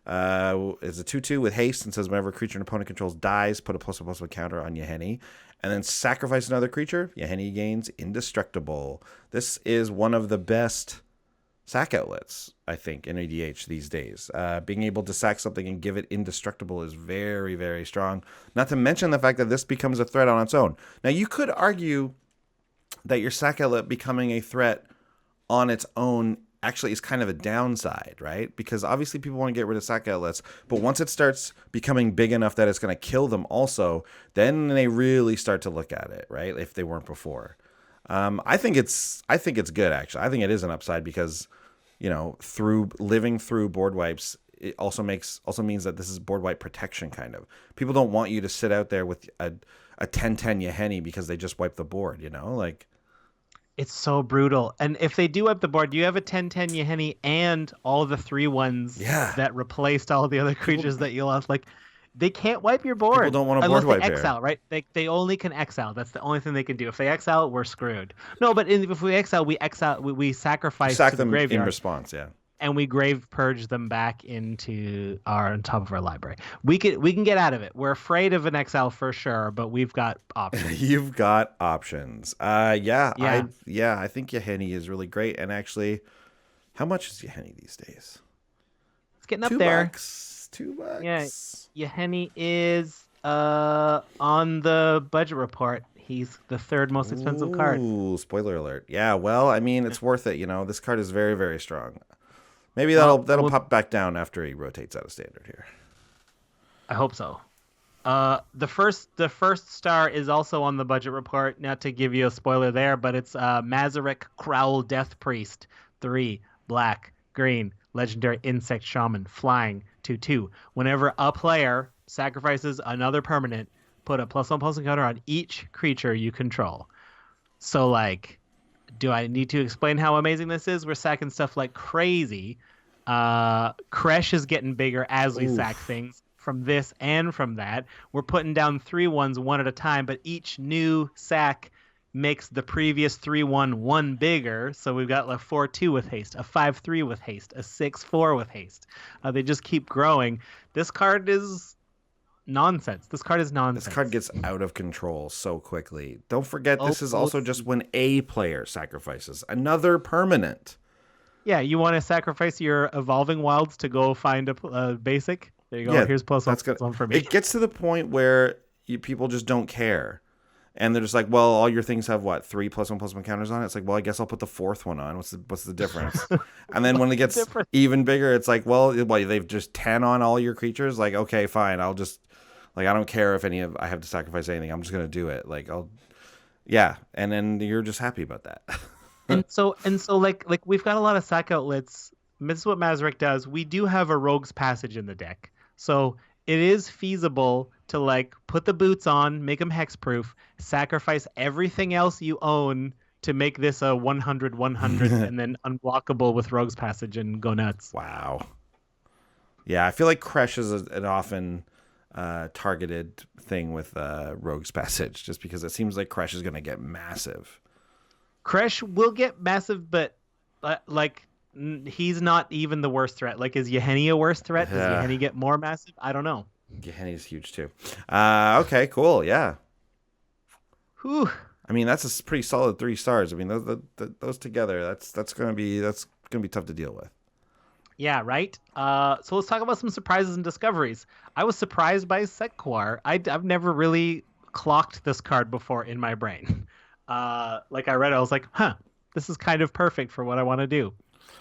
It's a 2/2 with haste and says whenever a creature an opponent controls dies, put a +1/+1 counter on Yahenni. And then sacrifice another creature. Yahenni gains Indestructible. This is one of the best sack outlets, I think, in EDH these days. Being able to sack something and give it Indestructible is very, very strong. Not to mention the fact that this becomes a threat on its own. Now, you could argue that your sack outlet becoming a threat on its own actually is kind of a downside, right? Because obviously people want to get rid of sack outlets, but once it starts becoming big enough that it's going to kill them also, then they really start to look at it, right? If they weren't before. I think it's good, actually. I think it is an upside because, through living through board wipes, it also means that this is board wipe protection kind of. People don't want you to sit out there with a 10/10 Yahenni because they just wiped the board, like. It's so brutal. And if they do wipe the board, you have a 10/10 Yahenni and all the 3/1s that replaced all the other creatures that you lost. Like, they can't wipe your board. People don't want to board wipe there. Exile, right? They only can exile. That's the only thing they can do. If they exile, we're screwed. No, but if we exile, we sacrifice to the graveyard. In response, yeah. And we grave purge them back into on top of our library. We can get out of it. We're afraid of an exile for sure, but we've got options. You've got options. I think Yahenni is really great. And actually, how much is Yahenni these days? It's getting up there. $2. Yeah, Yahenni is on the budget report. He's the 3rd most expensive card. Ooh, spoiler alert. Yeah, well, I mean, it's worth it. This card is very, very strong. Maybe that'll pop back down after he rotates out of standard here. I hope so. The first star is also on the budget report. Not to give you a spoiler there, but it's Mazarek Crowl Death Priest 3 black green legendary insect shaman flying 2/2. Whenever a player sacrifices another permanent, put a +1 encounter on each creature you control. So like, do I need to explain how amazing this is? We're sacking stuff like crazy. Kresh is getting bigger as we sack things from this and from that. We're putting down 3/1s one at a time, but each new sack makes the previous 3/1 one bigger. So we've got a 4/2 with haste, a 5/3 with haste, a 6/4 with haste. They just keep growing. This card is nonsense. This card is nonsense. This card gets out of control so quickly. Don't forget, this is also just when a player sacrifices another permanent. Yeah, you want to sacrifice your evolving wilds to go find a basic? There you go. Yeah, here's +1 for me. It gets to the point where people just don't care. And they're just like, well, all your things have what, 3 +1/+1 counters on it? It's like, well, I guess I'll put the 4th one on. What's the difference? And then when it gets even bigger, it's like, well, they've just 10 on all your creatures. Like, okay, fine. I'll just, like, I don't care if I have to sacrifice anything. I'm just gonna do it. Like, yeah. And then you're just happy about that. and so like we've got a lot of sack outlets. This is what Mazarek does. We do have a Rogue's Passage in the deck, so it is feasible to like put the boots on, make them hexproof, sacrifice everything else you own to make this a 100/100, and then unblockable with Rogue's Passage and go nuts. Wow. Yeah, I feel like Kresh is an often targeted thing with Rogue's Passage, just because it seems like Kresh is going to get massive. Kresh will get massive, but he's not even the worst threat. Like, is Yahenni a worse threat? Does Yahenni get more massive? I don't know. Yahenni is huge too. Okay, cool. Yeah. Whew. I mean, that's a pretty solid 3 stars. I mean, those together, that's gonna be tough to deal with. Yeah, right. So let's talk about some surprises and discoveries. I was surprised by Sek'Kuar. I've never really clocked this card before in my brain. Like I read it, I was like, huh, this is kind of perfect for what I want to do.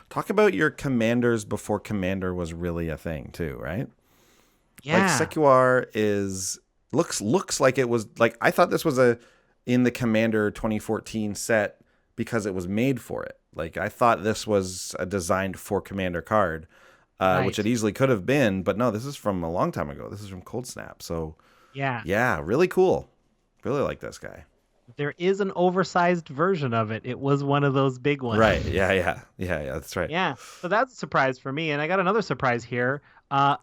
Talk about your commanders before commander was really a thing too, right? Yeah. Like Sek'Kuar looks like it was, like, I thought this was in the Commander 2014 set because it was made for it. Like, I thought this was a designed for Commander card, Right. which it easily could have been, but no, this is from a long time ago. This is from Cold Snap. So yeah, really cool. Really like this guy. There is an oversized version of it. It was one of those big ones. Right. Yeah. That's right. Yeah. So that's a surprise for me. And I got another surprise here.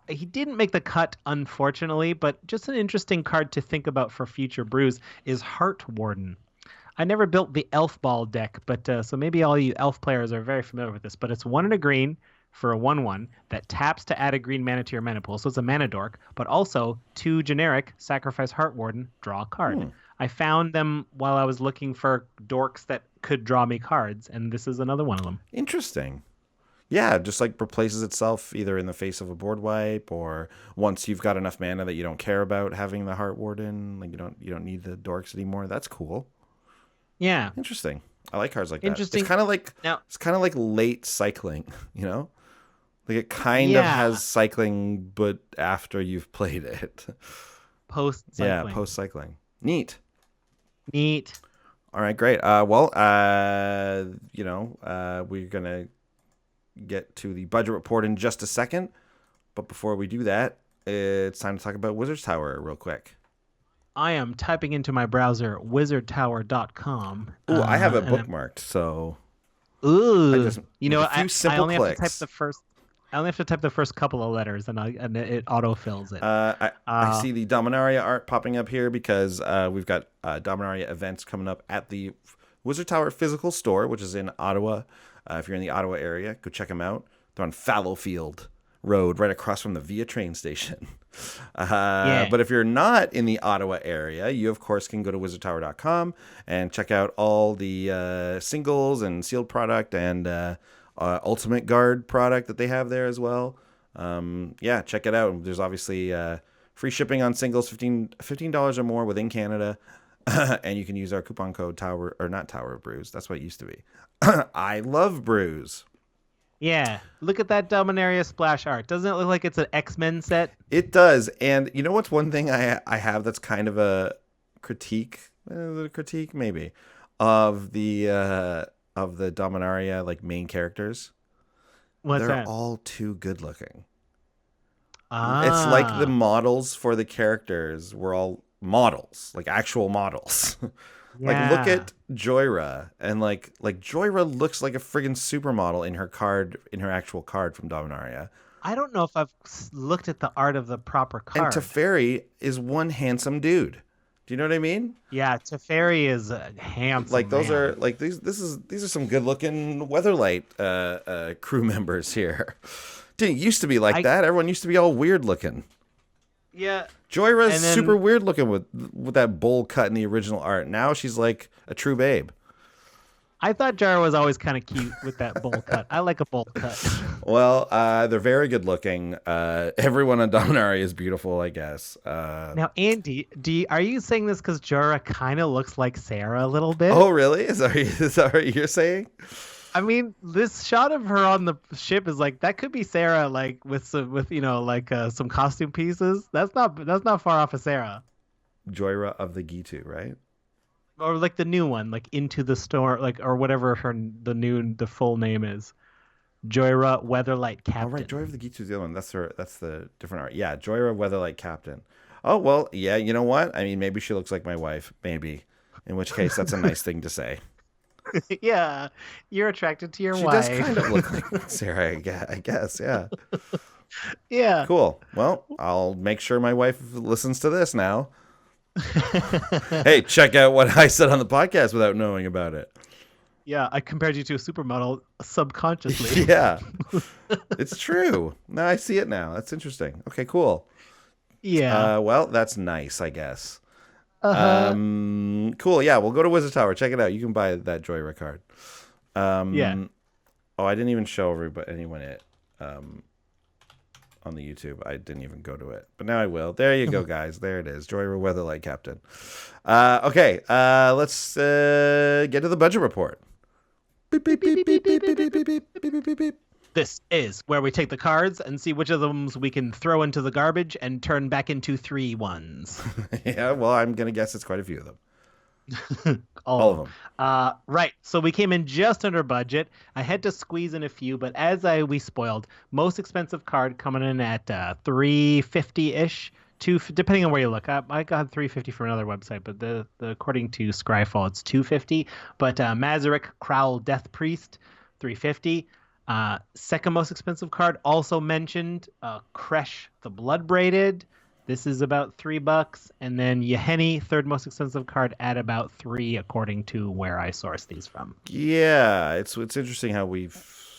He didn't make the cut, unfortunately, but just an interesting card to think about for future brews is Heart Warden. I never built the Elf Ball deck, but so maybe all you Elf players are very familiar with this. But it's 1 and a green for a 1/1 that taps to add a green mana to your mana pool. So it's a mana dork, but also 2 generic, sacrifice Heart Warden, draw a card. I found them while I was looking for dorks that could draw me cards, and this is another one of them. Interesting. Yeah, just like replaces itself either in the face of a board wipe, or once you've got enough mana that you don't care about having the Heart Warden, like you don't need the dorks anymore. That's cool. Yeah. Interesting. I like cards like that. Interesting. It's kind of like late cycling, you know? Like it kind of has cycling, but after you've played it. Post-cycling. Yeah, post-cycling. Neat. All right, great. We're going to get to the budget report in just a second. But before we do that, it's time to talk about Wizard's Tower real quick. I am typing into my browser wizardtower.com. Ooh, I have it bookmarked, so... Ooh. You know, a few simple only clicks. have to type the first couple of letters, and it autofills it. I see the Dominaria art popping up here because we've got Dominaria events coming up at the Wizard Tower physical store, which is in Ottawa. If you're in the Ottawa area, go check them out. They're on Fallowfield Road, right across from the Via train station. But if you're not in the Ottawa area, you, of course, can go to wizardtower.com and check out all the singles and sealed product and Ultimate Guard product that they have there as well. Check it out. There's obviously free shipping on singles, $15 or more within Canada. And you can use our coupon code Tower of Brews. That's what it used to be. I love Brews. Yeah, look at that Dominaria splash art. Doesn't it look like it's an X-Men set? It does. And you know what's one thing I have that's kind of a critique, a critique maybe, of the Dominaria like main characters. What's They're that? all too good looking. It's like the Ah, models for the characters were all models, like actual models. Like look yeah. at Joyra and like Joyra looks like a friggin' supermodel in her card in her actual card from Dominaria. I don't know if I've looked at the art of the proper And card. Teferi is one handsome dude. Do you know what I mean? Yeah, Teferi is a Like handsome those man. are like these are some good looking Weatherlight crew members here. Didn't used to be like I that. Everyone used to be all weird looking. yeah, Joyra's and super then weird looking with that bowl cut in the original art. Now she's like a true babe. I thought Jar was always kind of cute with that bowl cut. I like a bowl cut. Well, they're very good looking. Everyone on Dominaria is beautiful, I guess. Now, Andy, are you saying this because Jorah kind of looks like Sarah a little bit? Oh, really? Is that what you're saying? I mean, this shot of her on the ship is like that could be Sarah, like with some costume pieces. That's not far off of Sarah, Joyra of the Gitu, right? or like the new one, like Into the Storm, like or whatever the full name is. Joyra Weatherlight Oh, right. Captain. Joy of the Gitu is the other one. That's the different art. Yeah, Joyra Weatherlight Captain. Oh, well, yeah, you know what? I mean, maybe she looks like my wife. Maybe. In which case, that's a nice thing to say. Yeah, you're attracted to your She does wife. kind of look like Sarah, I guess. Yeah. Yeah. Cool. Well, I'll make sure my wife listens to this now. Hey, check out what I said on the podcast without knowing about it. Yeah, I compared you to a supermodel subconsciously. Yeah, it's true. Now I see it now. That's interesting. Okay, cool. Yeah. Well, that's nice, I guess. Uh-huh. Cool. Yeah, we'll go to Wizard Tower. Check it out. You can buy that Joyra card. Yeah. Oh, I didn't even show anyone it. On the YouTube, I didn't even go to it, but now I will. There you go, guys. There it is. Joyra Weatherlight Captain. Okay. Let's get to the budget report. Beep, beep, beep, beep, beep, beep, beep, beep, beep, beep, beep, beep. This is where we take the cards and see which of them we can throw into the garbage and turn back into 3 ones. Yeah, well, I'm gonna guess it's quite a few of them. All of them. Right. So we came in just under budget. I had to squeeze in a few, but we spoiled, most expensive card coming in at 350-ish. Depending on where you look. I got 350 from another website, but the according to Scryfall, it's 250. But Mazarek Crowl Death Priest, 350. Second most expensive card also mentioned, Kresh the Blood Braided. This is about $3, and then Yahenni, third most expensive card, at about $3, according to where I source these from. Yeah, it's interesting how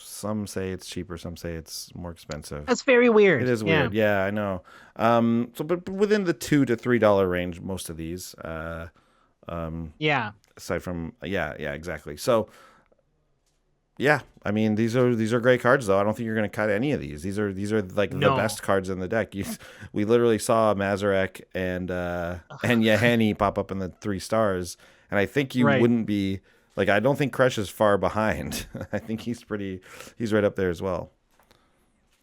some say it's cheaper, some say it's more expensive. That's very weird. It is weird. Yeah, I know. But within the $2 to $3 range, most of these. Yeah. Aside from exactly. So. Yeah, I mean these are great cards though. I don't think you're going to cut any of these. These are like the best cards in the deck. We literally saw Mazarek and Yahenni pop up in the 3 stars, and I think you wouldn't be like, I don't think Kresh is far behind. I think he's right up there as well.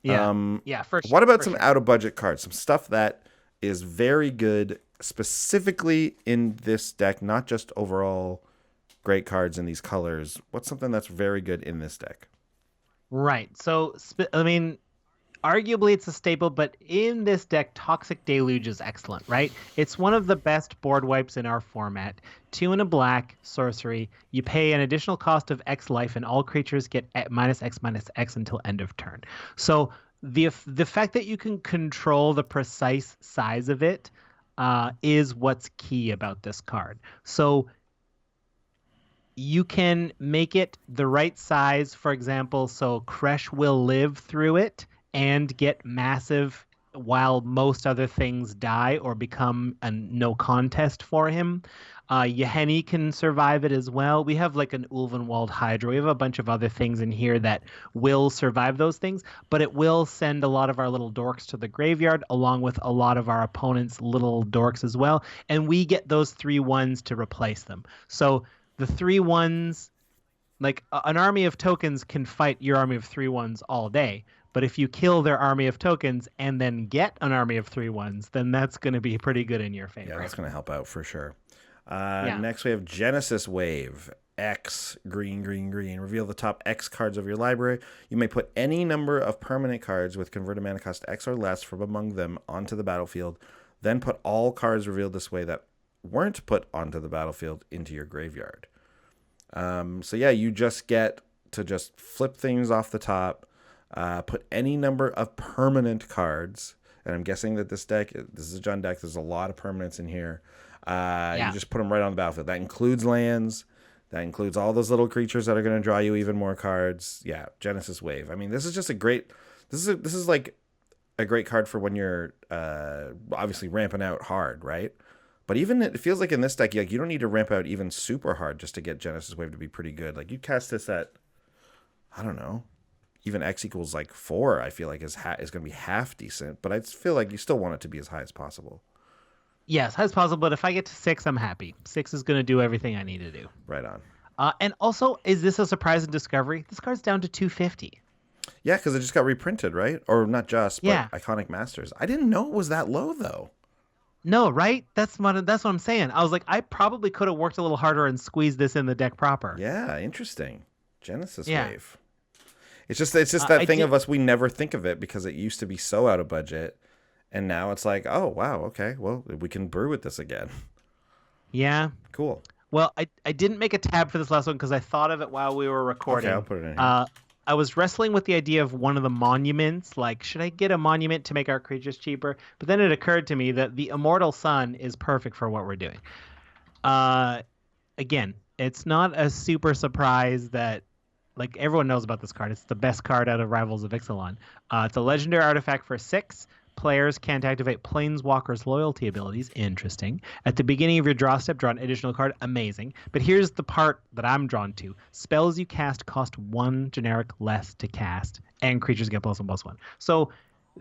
Yeah. Yeah. For sure. What about some out of budget cards? Some stuff that is very good specifically in this deck, not just overall. Great cards in these colors. What's something that's very good in this deck? Right. So, I mean, arguably it's a staple, but in this deck, Toxic Deluge is excellent, right? It's one of the best board wipes in our format. 2 and a black, sorcery. You pay an additional cost of X life, and all creatures get -X until end of turn. So the fact that you can control the precise size of it is what's key about this card. So you can make it the right size, for example, so Kresh will live through it and get massive while most other things die or become a no contest for him. Yahenni can survive it as well. We have like an Ulvenwald Hydra. We have a bunch of other things in here that will survive those things, but it will send a lot of our little dorks to the graveyard, along with a lot of our opponents' little dorks as well. And we get those 3 ones to replace them. So the 3 ones Like an army of tokens can fight your army of 3/1s all day, but if you kill their army of tokens and then get an army of 3/1s, then that's going to be pretty good in your favor. Yeah, that's going to help out for sure. Yeah. Next, we have Genesis Wave. X, green, green, green. Reveal the top X cards of your library. You may put any number of permanent cards with converted mana cost X or less from among them onto the battlefield. Then put all cards revealed this way that weren't put onto the battlefield into your graveyard. So yeah, you just get to just flip things off the top, put any number of permanent cards. And I'm guessing that this is a Jund deck. There's a lot of permanents in here. You just put them right on the battlefield. That includes lands. That includes all those little creatures that are going to draw you even more cards. Yeah, Genesis Wave. I mean, this is just a great. This is like a great card for when you're obviously ramping out hard, right? But even it feels like in this deck, you don't need to ramp out even super hard just to get Genesis Wave to be pretty good. Like you cast this at, I don't know, even X equals like 4. I feel like is going to be half decent, but I feel like you still want it to be as high as possible. Yes, as possible. But if I get to 6, I'm happy. 6 is going to do everything I need to do. Right on. And also, is this a surprise and discovery? This card's down to 250. Yeah, because it just got reprinted, right? Or not just, but Yeah. Iconic Masters. I didn't know it was that low, though. No, right? That's what I'm saying. I was like, I probably could have worked a little harder and squeezed this in the deck proper. Yeah, interesting. Genesis Yeah. Wave. It's just that thing of us, we never think of it because it used to be so out of budget. And now it's like, oh, wow, okay, well, we can brew with this again. Yeah. Cool. Well, I didn't make a tab for this last one because I thought of it while we were recording. Okay, I'll put it in here. I was wrestling with the idea of one of the monuments. Like, should I get a monument to make our creatures cheaper? But then it occurred to me that the Immortal Sun is perfect for what we're doing. Again, it's not a super surprise that, like, everyone knows about this card. It's the best card out of Rivals of Ixalan. It's a legendary artifact for 6. Players can't activate Planeswalker's loyalty abilities. Interesting. At the beginning of your draw step, draw an additional card. Amazing. But here's the part that I'm drawn to. Spells you cast cost 1 generic less to cast, and creatures get +1/+1. So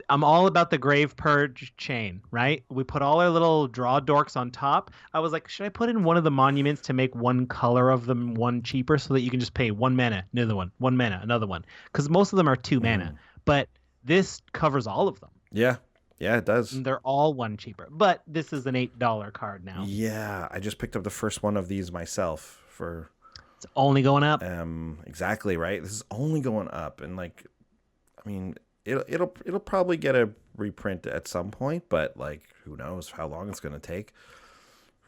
I'm all about the Grave Purge chain, right? We put all our little draw dorks on top. I was like, should I put in one of the monuments to make one color of them one cheaper so that you can just pay 1 mana, another one, 1 mana, another one? Because most of them are 2 mana. But this covers all of them. Yeah, it does. And they're all 1 cheaper. But this is an $8 card now. Yeah, I just picked up the first one of these myself for... It's only going up. Exactly, right? This is only going up. And, like, I mean, it'll probably get a reprint at some point, but, like, who knows how long it's going to take.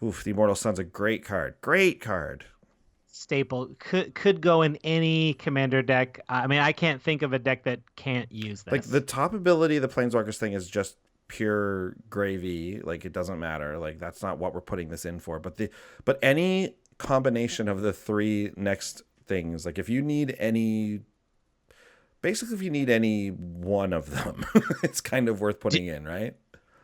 Oof, the Immortal Sun's a great card. Great card. Staple. Could go in any commander deck. I mean, I can't think of a deck that can't use this. Like, the top ability of the Planeswalkers thing is just pure gravy. Like, it doesn't matter. Like, that's not what we're putting this in for. But any combination of the 3 next things, like, if you need any one of them, it's kind of worth putting in, right?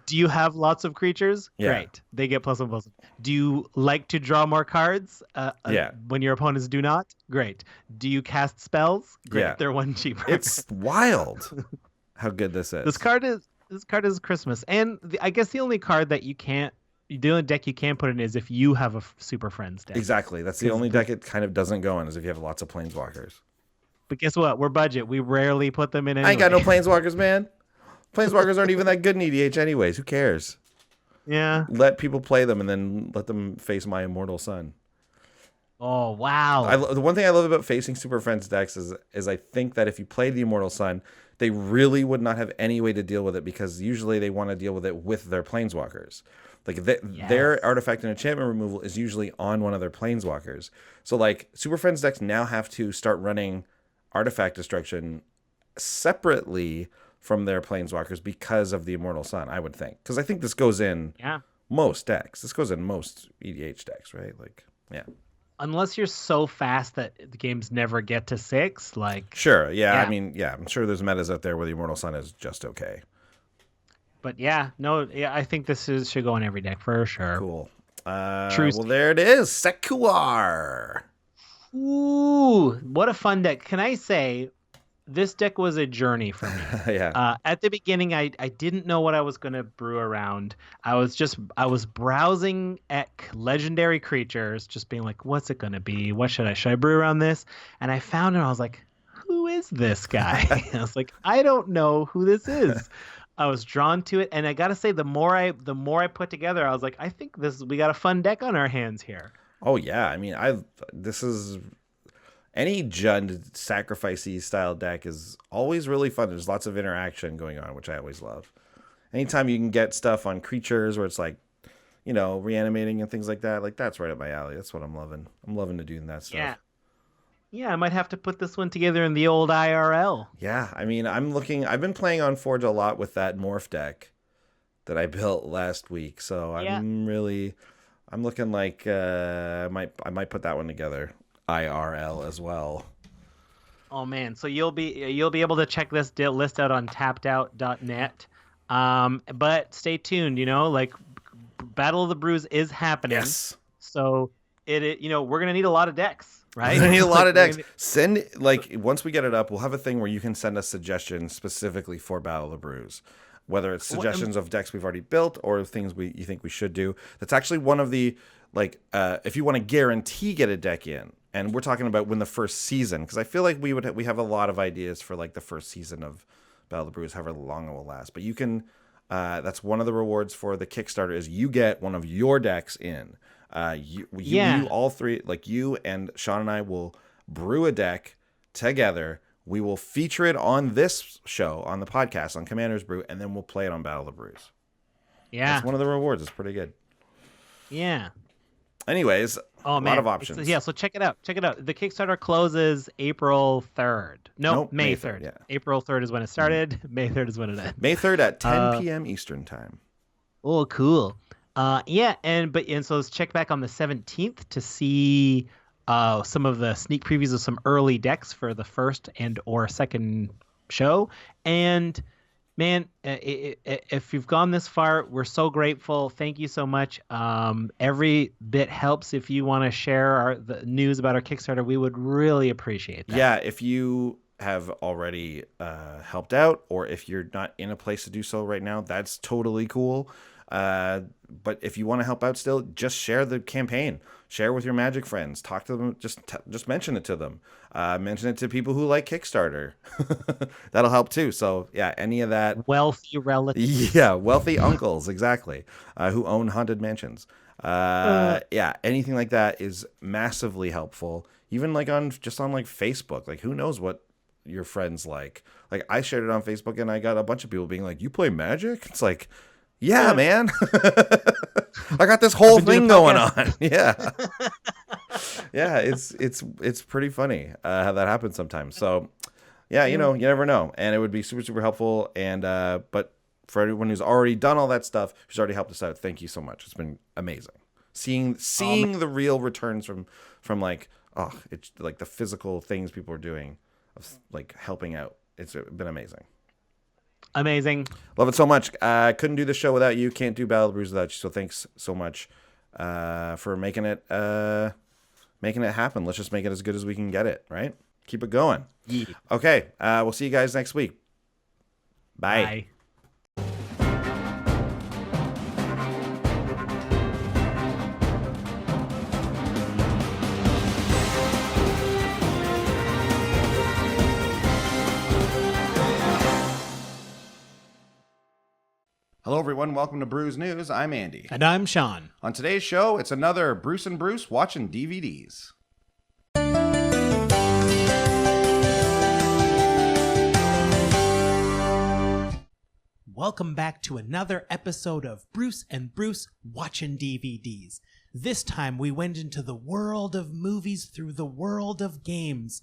Do you have lots of creatures? Yeah. Great. They get +1/+1. Do you like to draw more cards? Yeah. When your opponents do not? Great. Do you cast spells? Great. Yeah. They're 1 cheaper. It's wild how good this is. This card is Christmas. And I guess the only card that the only deck you can't put in is if you have a Super Friends deck. Exactly. That's the only deck it kind of doesn't go in, is if you have lots of Planeswalkers. But guess what? We're budget. We rarely put them in anyway. I ain't got no Planeswalkers, man. Planeswalkers aren't even that good in EDH anyways. Who cares? Yeah. Let people play them and then let them face my Immortal Sun. Oh, wow. The one thing I love about facing Super Friends decks is I think that if you play the Immortal Sun, they really would not have any way to deal with it, because usually they want to deal with it with their Planeswalkers. Like, their artifact and enchantment removal is usually on one of their Planeswalkers. So, like, Super Friends decks now have to start running artifact destruction separately from their Planeswalkers because of the Immortal Sun, I would think. Because I think this goes in most decks. This goes in most EDH decks, right? Like, yeah. Unless you're so fast that the games never get to 6, like... Sure, yeah. I mean, yeah, I'm sure there's metas out there where the Immortal Sun is just okay. But I think this should go in every deck for sure. Cool. Well, there it is. Sek'Kuar. Ooh, what a fun deck. Can I say, this deck was a journey for me. Yeah. At the beginning, I didn't know what I was going to brew around. I was browsing at legendary creatures, just being like, what's it going to be? Should I brew around this? And I found it. And I was like, who is this guy? I was like, I don't know who this is. I was drawn to it, and I gotta say, the more I put together, I was like, I think we got a fun deck on our hands here. Oh yeah, I mean, this is any Jund sacrificey style deck is always really fun. There's lots of interaction going on, which I always love. Anytime you can get stuff on creatures where it's like, reanimating and things like that, like that's right up my alley. That's what I'm loving. I'm loving to doing that stuff. Yeah, I might have to put this one together in the old IRL. Yeah, I mean, I've been playing on Forge a lot with that morph deck that I built last week. So I'm looking like I might put that one together IRL as well. Oh man, so you'll be able to check this list out on tappedout.net. But stay tuned, like Battle of the Brews is happening. Yes. So we're going to need a lot of decks. Right? I need a lot of decks. Once we get it up, we'll have a thing where you can send us suggestions specifically for Battle of the Brews, whether it's suggestions of decks we've already built or things you think we should do. That's actually one of the if you want to guarantee get a deck in, and we're talking about when the first season, because I feel like we have a lot of ideas for like the first season of Battle of the Brews, however long it will last. But you can. That's one of the rewards for the Kickstarter is you get one of your decks in. You all three, like you and Sean and I, will brew a deck together. We will feature it on this show, on the podcast, on Commander's Brew, and then we'll play it on Battle of the Brews. Yeah. That's one of the rewards. It's pretty good. Yeah. Anyways, a lot of options. So check it out. The Kickstarter closes April 3rd. Nope, May 3rd. Yeah. April 3rd is when it started. May 3rd is when it ends. May 3rd at 10 p.m. Eastern time. Oh, cool. So let's check back on the 17th to see some of the sneak previews of some early decks for the first and or second show. And man, if you've gone this far, we're so grateful. Thank you so much. Every bit helps. If you want to share the news about our Kickstarter, we would really appreciate that. Yeah, if you have already helped out, or if you're not in a place to do so right now, that's totally cool. But if you want to help out still, just share the campaign. Share with your Magic friends. Talk to them. Just mention it to them. Mention it to people who like Kickstarter. That'll help too. So yeah, any of that. Wealthy relatives. Yeah, wealthy uncles, exactly, who own haunted mansions. Yeah, anything like that is massively helpful. Even like on Facebook. Like who knows what your friends like. Like I shared it on Facebook and I got a bunch of people being like, "You play Magic?" It's like, yeah, man. I got this whole thing going on. Yeah. Yeah, it's pretty funny how that happens sometimes. So, yeah, you never know. And it would be super, super helpful. And but for everyone who's already done all that stuff, who's already helped us out, thank you so much. It's been amazing. Seeing the real returns from like, it's like the physical things people are doing of like helping out. It's been amazing. Amazing. Love it so much. I couldn't do the show without you. Can't do Battle of the Brews without you. So thanks so much for making it happen. Let's just make it as good as we can get it, right? Keep it going. Yeah. Okay. We'll see you guys next week. Bye. Bye. Hello, everyone. Welcome to Brews News. I'm Andy. And I'm Sean. On today's show, it's another Bruce and Bruce watching DVDs. Welcome back to another episode of Bruce and Bruce watching DVDs. This time we went into the world of movies through the world of games.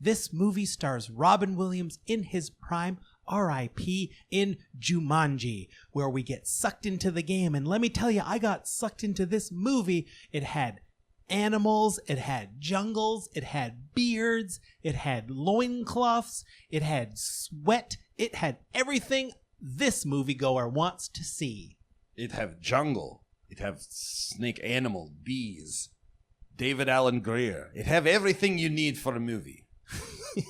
This movie stars Robin Williams in his prime, R.I.P. in Jumanji, where we get sucked into the game. And let me tell you, I got sucked into this movie. It had animals, it had jungles, it had beards, it had loincloths, it had sweat, it had everything this moviegoer wants to see. It have jungle, it have snake animal, bees, David Allen Greer. It have everything you need for a movie.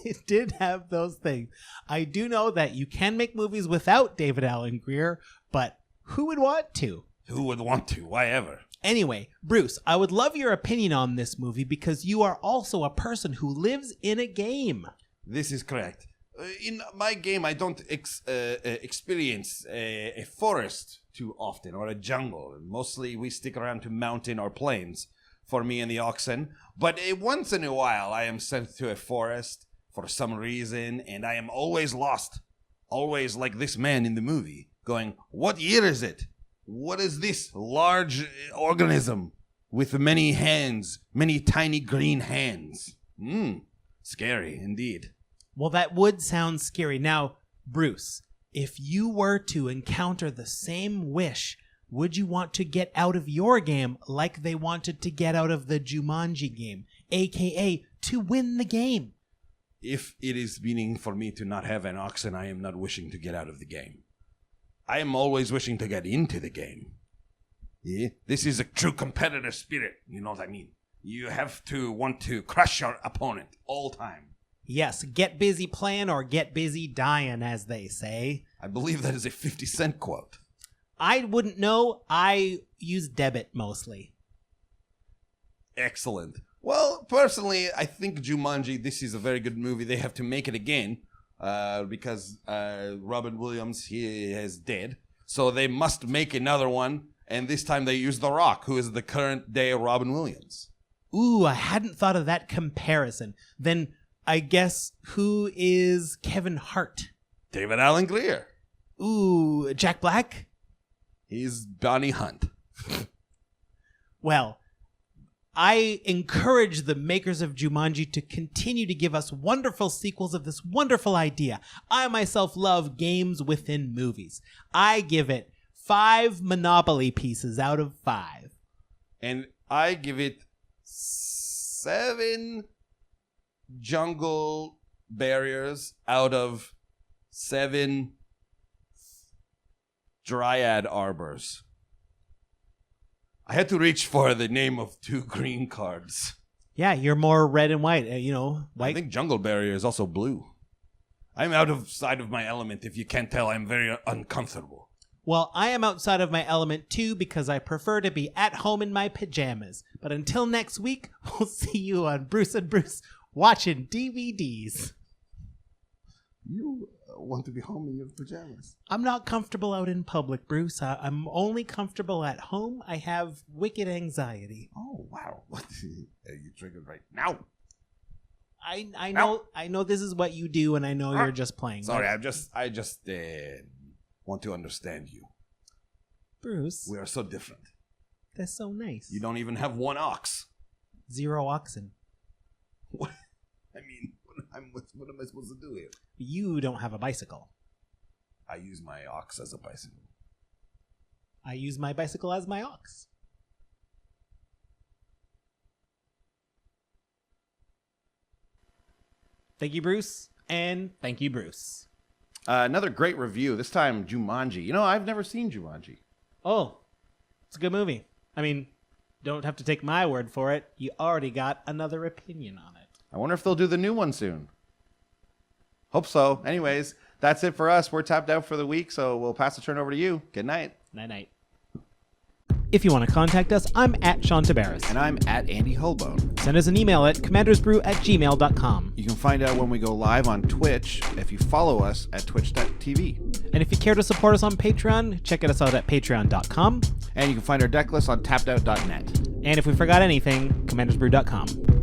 It did have those things. I do know that you can make movies without David Alan Grier, but who would want to? Who would want to? Why ever? Anyway, Bruce, I would love your opinion on this movie because you are also a person who lives in a game. This is correct. In my game, I don't experience a forest too often or a jungle. Mostly we stick around to mountain or plains for me and the oxen. But once in a while, I am sent to a forest for some reason, and I am always lost. Always like this man in the movie, going, what year is it? What is this large organism with many hands, many tiny green hands? Scary indeed. Well, that would sound scary. Now, Bruce, if you were to encounter the same wish, would you want to get out of your game like they wanted to get out of the Jumanji game, aka to win the game? If it is meaning for me to not have an oxen, I am not wishing to get out of the game. I am always wishing to get into the game. Yeah? This is a true competitor spirit, you know what I mean? You have to want to crush your opponent all time. Yes, get busy playing or get busy dying, as they say. I believe that is a 50-cent quote. I wouldn't know. I use debit mostly. Excellent. Well, personally, I think Jumanji, this is a very good movie. They have to make it again because Robin Williams, he is dead. So they must make another one. And this time they use The Rock, who is the current day Robin Williams. Ooh, I hadn't thought of that comparison. Then I guess who is Kevin Hart? David Alan Grier. Ooh, Jack Black? He's Bonnie Hunt. Well, I encourage the makers of Jumanji to continue to give us wonderful sequels of this wonderful idea. I myself love games within movies. I give it 5 Monopoly pieces out of 5. And I give it 7 jungle barriers out of 7 dryad arbors. I had to reach for the name of 2 green cards. Yeah, you're more red and white, white. I think jungle barrier is also blue. I'm outside of my element. If you can't tell, I'm very uncomfortable. Well, I am outside of my element too because I prefer to be at home in my pajamas. But until next week, we'll see you on Bruce and Bruce watching DVDs. You want to be home in your pajamas? I'm not comfortable out in public, Bruce. I'm only comfortable at home. I have wicked anxiety. Oh, wow. What? Are you triggered right now? I know this is what you do, and I know you're just playing. Sorry, I just want to understand you. Bruce. We are so different. That's so nice. You don't even have 1 ox. 0 oxen. What? I mean, what am I supposed to do here? You don't have a bicycle. I use my ox as a bicycle. I use my bicycle as my ox. Thank you, Bruce. And thank you, Bruce. Another great review. This time, Jumanji. I've never seen Jumanji. Oh, it's a good movie. I mean, don't have to take my word for it. You already got another opinion on it. I wonder if they'll do the new one soon. Hope so. Anyways, that's it for us. We're tapped out for the week, so we'll pass the turn over to you. Good night. Night-night. If you want to contact us, I'm at Sean Tabaris. And I'm at Andy Holbone. Send us an email at commandersbrew@gmail.com. You can find out when we go live on Twitch if you follow us at twitch.tv. And if you care to support us on Patreon, check us out at patreon.com. And you can find our deck list on tappedout.net. And if we forgot anything, commandersbrew.com.